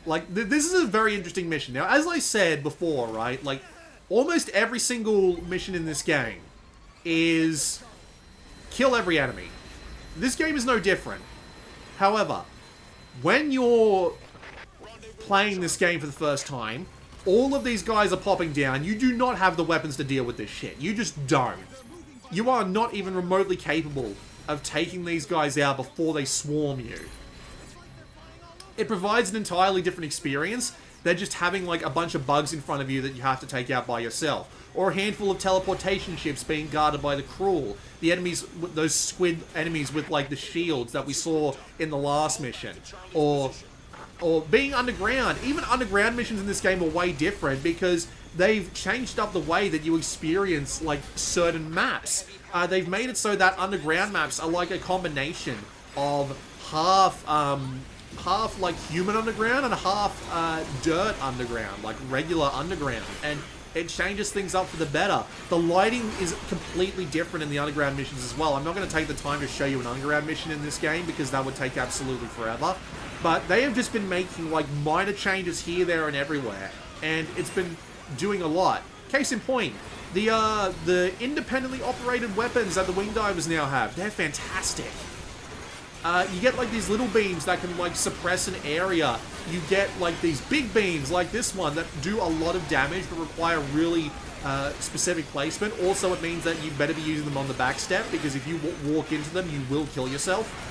Like, this is a very interesting mission. Now, as I said before, right, like, almost every single mission in this game is kill every enemy. This game is no different. However, when you're playing this game for the first time, all of these guys are popping down. You do not have the weapons to deal with this shit. You just don't. You are not even remotely capable of taking these guys out before they swarm you. It provides an entirely different experience than just having, like, a bunch of bugs in front of you that you have to take out by yourself. Or a handful of teleportation ships being guarded by the Cruel. The enemies, those squid enemies with, like, the shields that we saw in the last mission. Or being underground. Even underground missions in this game are way different because they've changed up the way that you experience, like, certain maps. They've made it so that underground maps are like a combination of half like human underground and half dirt underground, like regular underground. And it changes things up for the better. The lighting is completely different in the underground missions as well. I'm not going to take the time to show you an underground mission in this game because that would take absolutely forever. But they have just been making like minor changes here, there, and everywhere. And it's been doing a lot. Case in point, the independently operated weapons that the wing divers now have, they're fantastic. You get like these little beams that can like suppress an area. You get like these big beams like this one that do a lot of damage but require really specific placement. Also, it means that you better be using them on the back step because if you walk into them, you will kill yourself.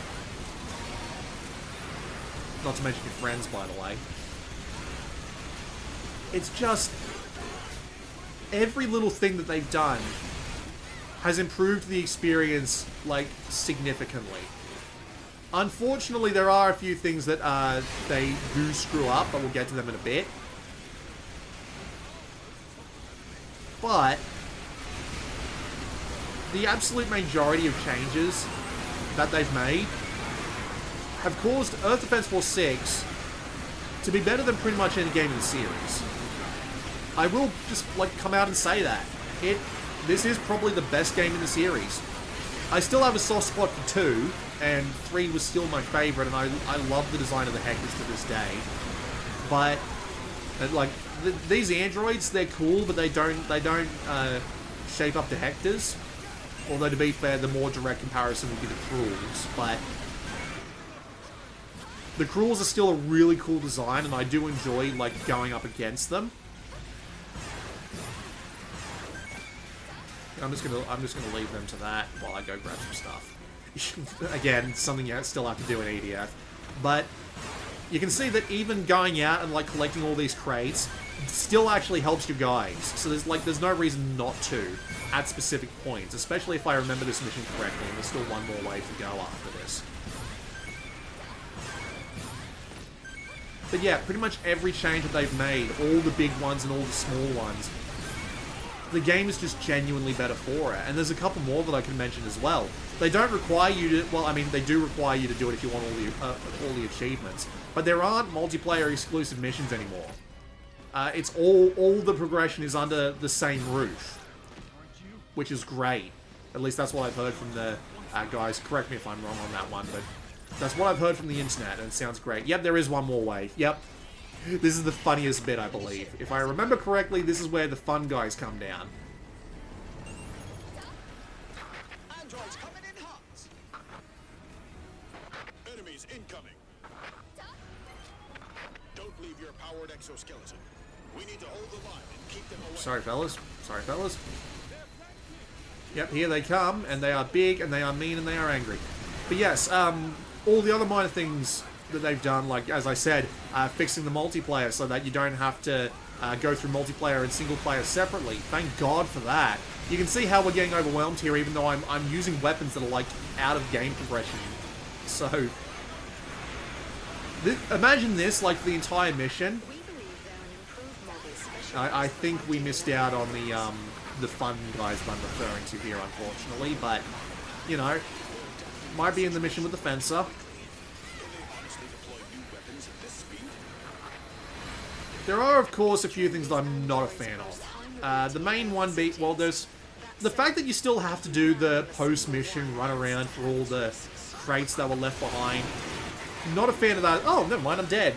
Not to mention your friends, by the way. It's just every little thing that they've done has improved the experience like significantly. Unfortunately, there are a few things that they do screw up, but we'll get to them in a bit. But the absolute majority of changes that they've made have caused Earth Defense Force 6 to be better than pretty much any game in the series. I will just like come out and say that. This is probably the best game in the series. I still have a soft spot for 2, and 3 was still my favorite, and I love the design of the Hectors to this day. But like these androids, they're cool, but they don't shape up to Hectors. Although to be fair, the more direct comparison would be the Cruels, but the Cruels are still a really cool design, and I do enjoy like going up against them. I'm just gonna leave them to that while I go grab some stuff. Again, something you still have to do in EDF, but you can see that even going out and like collecting all these crates still actually helps your guys. So there's no reason not to at specific points, especially if I remember this mission correctly. And there's still one more way to go after this. But yeah, pretty much every change that they've made, all the big ones and all the small ones, the game is just genuinely better for it. And there's a couple more that I can mention as well. They don't require you to, well, I mean, they do require you to do it if you want all the achievements. But there aren't multiplayer exclusive missions anymore. It's all the progression is under the same roof, which is great. At least that's what I've heard from the guys. Correct me if I'm wrong on that one, but that's what I've heard from the internet, and it sounds great. Yep, there is one more wave. Yep. This is the funniest bit, I believe. If I remember correctly, this is where the fun guys come down. Androids coming in hot. Enemies incoming. Don't leave your powered exoskeleton. We need to hold the line and keep them away. Sorry, fellas. Sorry, fellas. Yep, here they come, and they are big, and they are mean, and they are angry. But yes, all the other minor things that they've done, like, as I said, fixing the multiplayer so that you don't have to go through multiplayer and single player separately. Thank God for that. You can see how we're getting overwhelmed here, even though I'm using weapons that are, like, out of game progression. So, imagine this, like, the entire mission. I think we missed out on the fun guys that I'm referring to here, unfortunately, but, you know, might be in the mission with the Fencer. There are, of course, a few things that I'm not a fan of. The main one being, well, there's the fact that you still have to do the post-mission run around for all the crates that were left behind. Not a fan of that. Oh, never mind, I'm dead.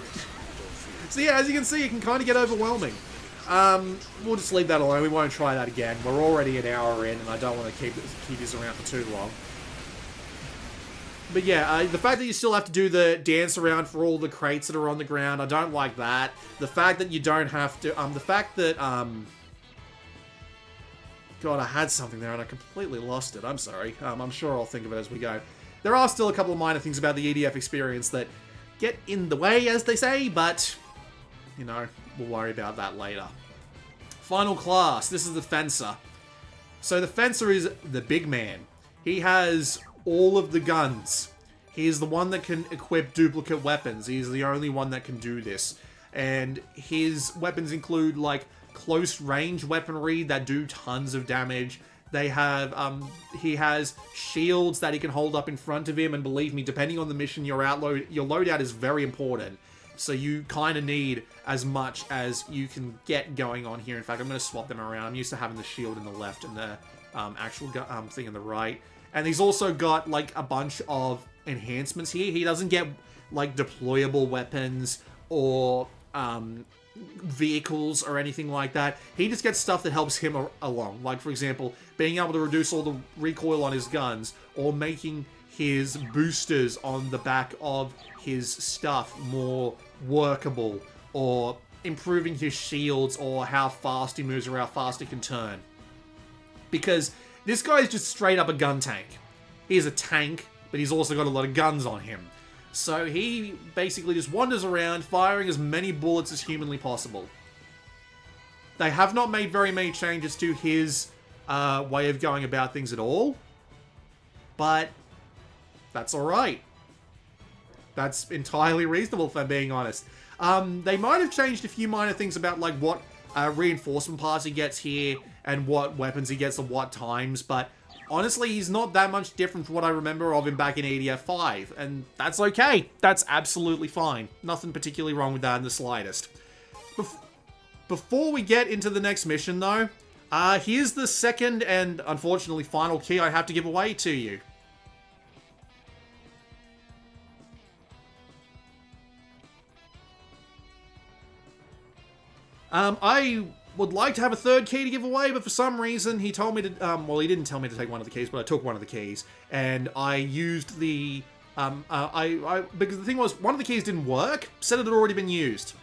So yeah, as you can see, it can kind of get overwhelming. We'll just leave that alone. We won't try that again. We're already an hour in, and I don't want to keep this around for too long. But yeah, the fact that you still have to do the dance around for all the crates that are on the ground, I don't like that. The fact that you don't have to, the fact that, God, I had something there and I completely lost it. I'm sorry. I'm sure I'll think of it as we go. There are still a couple of minor things about the EDF experience that get in the way, as they say, but, you know, we'll worry about that later. Final class. This is the Fencer. So the Fencer is the big man. He has all of the guns. He is the one that can equip duplicate weapons. He's the only one that can do this. And his weapons include, like, close range weaponry that do tons of damage. They have, he has shields that he can hold up in front of him, and believe me, depending on the mission your loadout is very important. So you kind of need as much as you can get going on here. In fact, I'm going to swap them around. I'm used to having the shield in the left and the actual thing in the right. And he's also got, like, a bunch of enhancements here. He doesn't get, like, deployable weapons or vehicles or anything like that. He just gets stuff that helps him along. Like, for example, being able to reduce all the recoil on his guns, or making his boosters on the back of his stuff more workable, or improving his shields, or how fast he moves or how fast he can turn. Because this guy is just straight up a gun tank. He's a tank, but he's also got a lot of guns on him. So he basically just wanders around, firing as many bullets as humanly possible. They have not made very many changes to his way of going about things at all. But that's alright. That's entirely reasonable, if I'm being honest. They might have changed a few minor things about, like, what reinforcement parts he gets here, and what weapons he gets at what times, but honestly, he's not that much different from what I remember of him back in EDF 5, and that's okay. That's absolutely fine. Nothing particularly wrong with that in the slightest. Before we get into the next mission, though, here's the second and, unfortunately, final key I have to give away to you. I would like to have a third key to give away, but for some reason he told me to, well, he didn't tell me to take one of the keys, but I took one of the keys, and I used the, because the thing was, one of the keys didn't work, said it had already been used.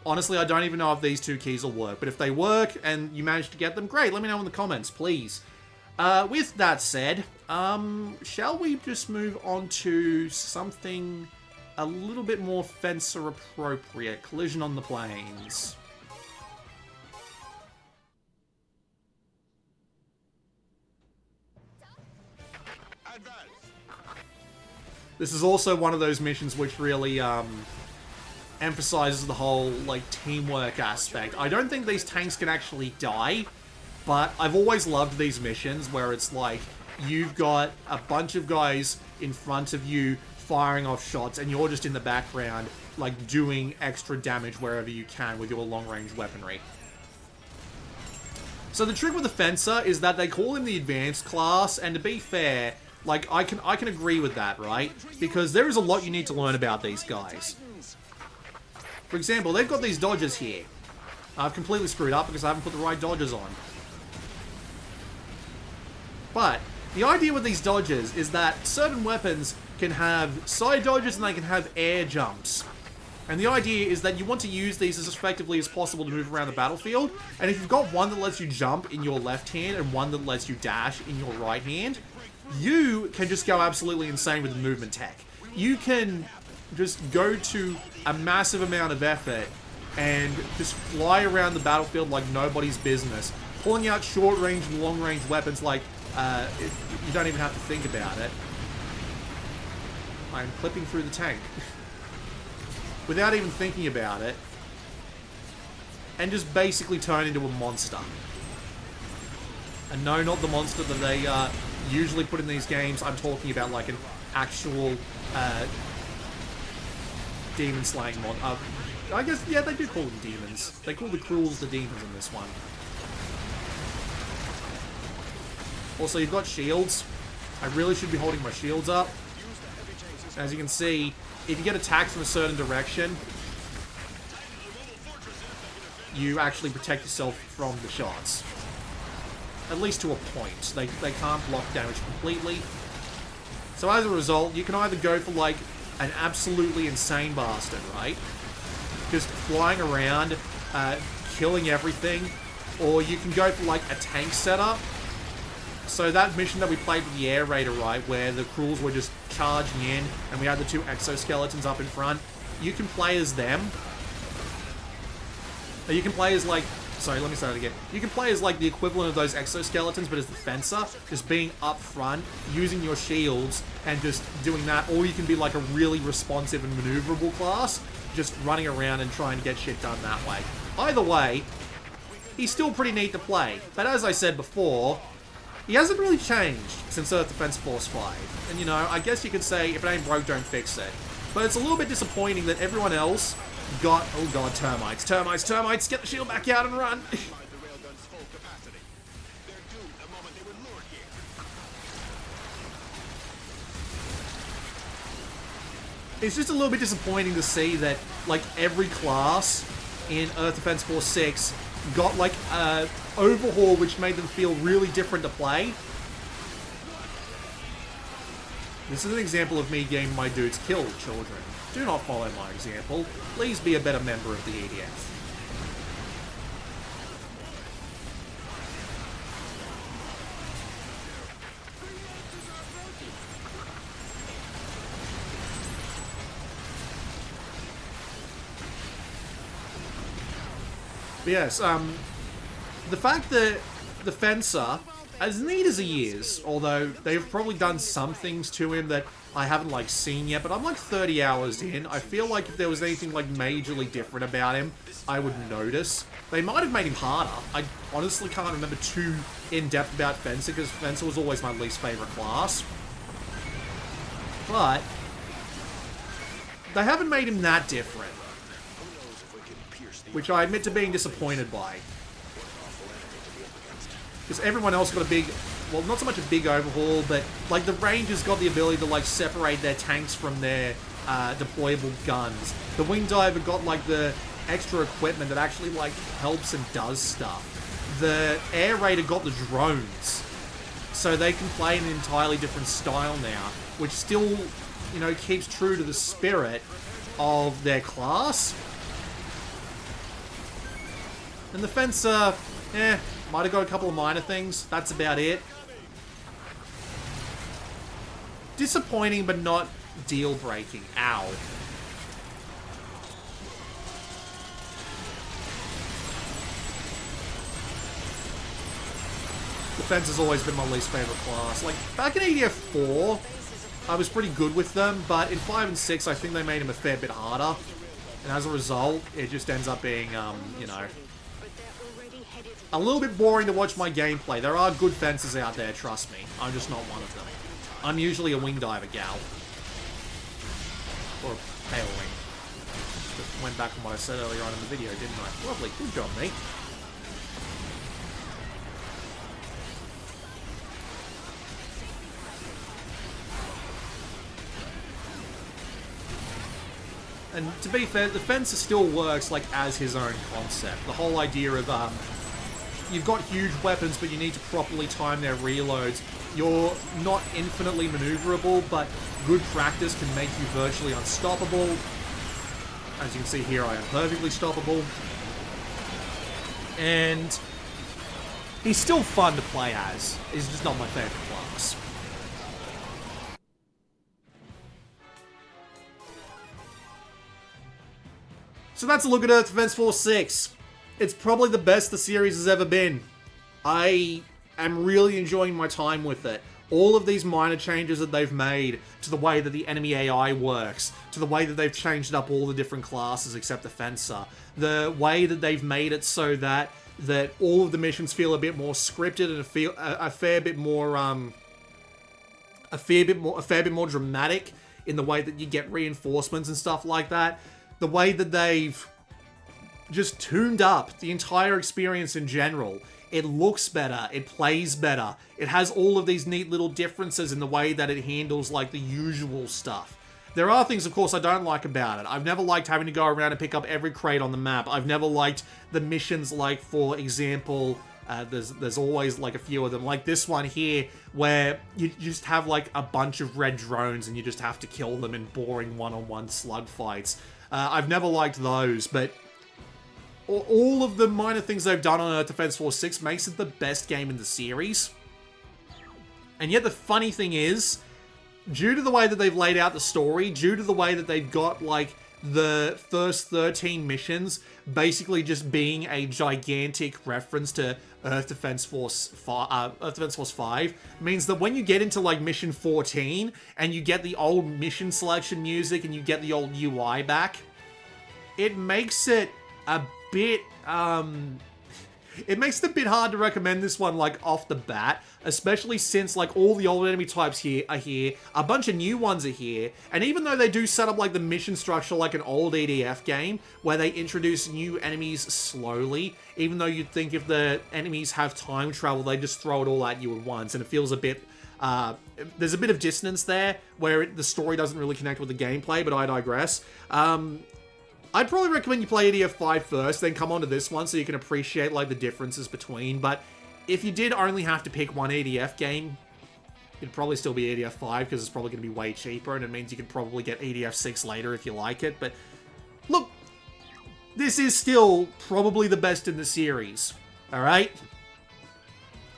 Honestly, I don't even know if these two keys will work, but if they work, and you manage to get them, great, let me know in the comments, please. With that said, shall we just move on to something a little bit more Fencer appropriate, Collision on the Plains. This is also one of those missions which really emphasizes the whole, like, teamwork aspect. I don't think these tanks can actually die, but I've always loved these missions where it's like, you've got a bunch of guys in front of you firing off shots, and you're just in the background, like, doing extra damage wherever you can with your long-range weaponry. So the trick with the Fencer is that they call him the advanced class, and to be fair, like, I can agree with that, right? Because there is a lot you need to learn about these guys. For example, they've got these dodges here. I've completely screwed up because I haven't put the right dodges on. But the idea with these dodges is that certain weapons can have side dodges and they can have air jumps. And the idea is that you want to use these as effectively as possible to move around the battlefield. And if you've got one that lets you jump in your left hand and one that lets you dash in your right hand, you can just go absolutely insane with the movement tech. You can just go to a massive amount of effort and just fly around the battlefield like nobody's business, pulling out short-range and long-range weapons like you don't even have to think about it. I'm clipping through the tank. Without even thinking about it. And just basically turn into a monster. And no, not the monster that they usually put in these games. I'm talking about like an actual demon slaying mod. I guess, yeah, they do call them demons. They call the Cruels the demons in this one. Also, you've got shields. I really should be holding my shields up. As you can see, if you get attacked from a certain direction, you actually protect yourself from the shots. At least to a point. They can't block damage completely. So as a result, you can either go for like an absolutely insane bastard, right? Just flying around, killing everything. Or you can go for like a tank setup. So that mission that we played with the Air Raider, right, where the Cruels were just charging in and we had the two exoskeletons up in front, you can play as them. Or you can play as like, sorry, let me say that again. You can play as like the equivalent of those exoskeletons, but as the Fencer, just being up front, using your shields, and just doing that. Or you can be like a really responsive and maneuverable class, just running around and trying to get shit done that way. Either way, he's still pretty neat to play. But as I said before, he hasn't really changed since Earth Defense Force 5. And you know, I guess you could say, if it ain't broke, don't fix it. But it's a little bit disappointing that everyone else got... Oh god, termites, termites, termites! Get the shield back out and run! Applied the railgun's full capacity. They're doomed the moment they were lured here. It's just a little bit disappointing to see that, like, every class in Earth Defense Force 6 got, like, a overhaul which made them feel really different to play. This is an example of me getting my dudes killed, children. Do not follow my example. Please be a better member of the EDF. But yes, the fact that the Fencer, as neat as he is, although they've probably done some things to him that I haven't, like, seen yet, but I'm, like, 30 hours in. I feel like if there was anything, like, majorly different about him, I would notice. They might have made him harder. I honestly can't remember too in-depth about Fencer, because Fencer was always my least favorite class. But they haven't made him that different, which I admit to being disappointed by. Because everyone else got a big, well, not so much a big overhaul, but, like, the Rangers got the ability to, like, separate their tanks from their deployable guns. The Wing Diver got, like, the extra equipment that actually, like, helps and does stuff. The Air Raider got the drones, so they can play an entirely different style now, which still, you know, keeps true to the spirit of their class. And the Fencer, might have got a couple of minor things. That's about it. Disappointing, but not deal-breaking. Ow. Defense has always been my least favorite class. Like, back in EDF 4, I was pretty good with them, but in 5 and 6, I think they made him a fair bit harder. And as a result, it just ends up being, you know, a little bit boring to watch my gameplay. There are good fences out there, trust me. I'm just not one of them. I'm usually a Wing Diver gal. Or a Pale Wing. Just went back on what I said earlier on in the video, didn't I? Lovely. Good job, mate. And to be fair, the Fencer still works, like, as his own concept. The whole idea of, you've got huge weapons, but you need to properly time their reloads. You're not infinitely maneuverable, but good practice can make you virtually unstoppable. As you can see here, I am perfectly stoppable. And he's still fun to play as. He's just not my favorite class. So that's a look at Earth Defense Force 6. It's probably the best the series has ever been. I am really enjoying my time with it. All of these minor changes that they've made to the way that the enemy AI works, to the way that they've changed up all the different classes except the Fencer, the way that they've made it so that all of the missions feel a bit more scripted and a fair bit more dramatic in the way that you get reinforcements and stuff like that. The way that they've just tuned up the entire experience in general. It looks better, it plays better, it has all of these neat little differences in the way that it handles, like, the usual stuff. There are things, of course, I don't like about it. I've never liked having to go around and pick up every crate on the map. I've never liked the missions, like, for example, there's always, like, a few of them, like this one here, where you just have, like, a bunch of red drones and you just have to kill them in boring one-on-one slug fights. I've never liked those, but all of the minor things they've done on Earth Defense Force 6 makes it the best game in the series. And yet the funny thing is, due to the way that they've laid out the story, due to the way that they've got, like, the first 13 missions basically just being a gigantic reference to Earth Defense Force 5, means that when you get into, like, Mission 14, and you get the old mission selection music, and you get the old UI back, it makes it a bit, It makes it a bit hard to recommend this one, like, off the bat, especially since, like, all the old enemy types here are here, a bunch of new ones are here, and even though they do set up, like, the mission structure like an old EDF game, where they introduce new enemies slowly, even though you'd think if the enemies have time travel, they just throw it all at you at once, and it feels a bit... there's a bit of dissonance there, where the story doesn't really connect with the gameplay, but I digress. I'd probably recommend you play EDF 5 first, then come on to this one so you can appreciate, like, the differences between, but if you did only have to pick one EDF game, it'd probably still be EDF 5, because it's probably going to be way cheaper, and it means you could probably get EDF 6 later if you like it, but look, this is still probably the best in the series, alright?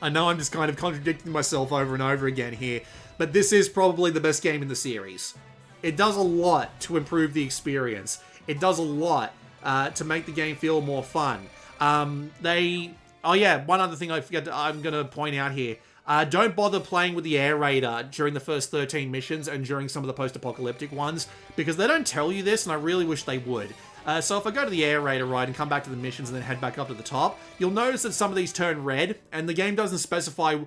I know I'm just kind of contradicting myself over and over again here, but this is probably the best game in the series. It does a lot to improve the experience. It does a lot to make the game feel more fun. Oh yeah, one other thing I'm going to point out here. Don't bother playing with the Air Raider during the first 13 missions and during some of the post-apocalyptic ones, because they don't tell you this, and I really wish they would. So if I go to the Air Raider ride and come back to the missions and then head back up to the top, you'll notice that some of these turn red, and the game doesn't specify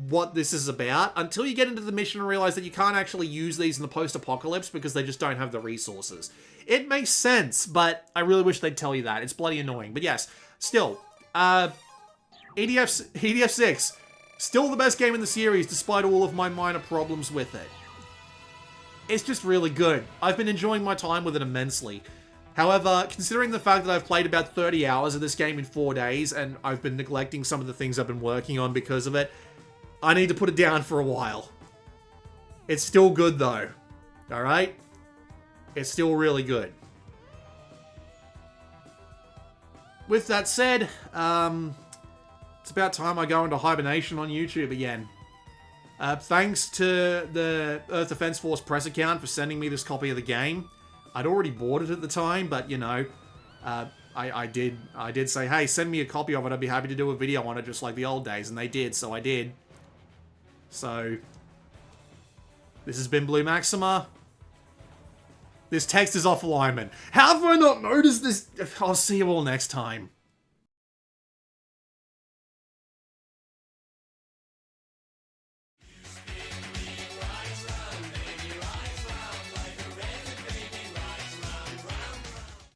what this is about until you get into the mission and realize that you can't actually use these in the post-apocalypse because they just don't have the resources. It makes sense, but I really wish they'd tell you that. It's bloody annoying. But yes, still, EDF 6, still the best game in the series despite all of my minor problems with it. It's just really good. I've been enjoying my time with it immensely. However, considering the fact that I've played about 30 hours of this game in 4 days, and I've been neglecting some of the things I've been working on because of it, I need to put it down for a while. It's still good though. Alright? It's still really good. With that said, it's about time I go into hibernation on YouTube again. Thanks to the Earth Defense Force press account for sending me this copy of the game. I'd already bought it at the time, but, you know, I did say, hey, send me a copy of it. I'd be happy to do a video on it just like the old days, and they did, so I did. So, this has been Blue Maxima. This text is off alignment. How have I not noticed this? I'll see you all next time.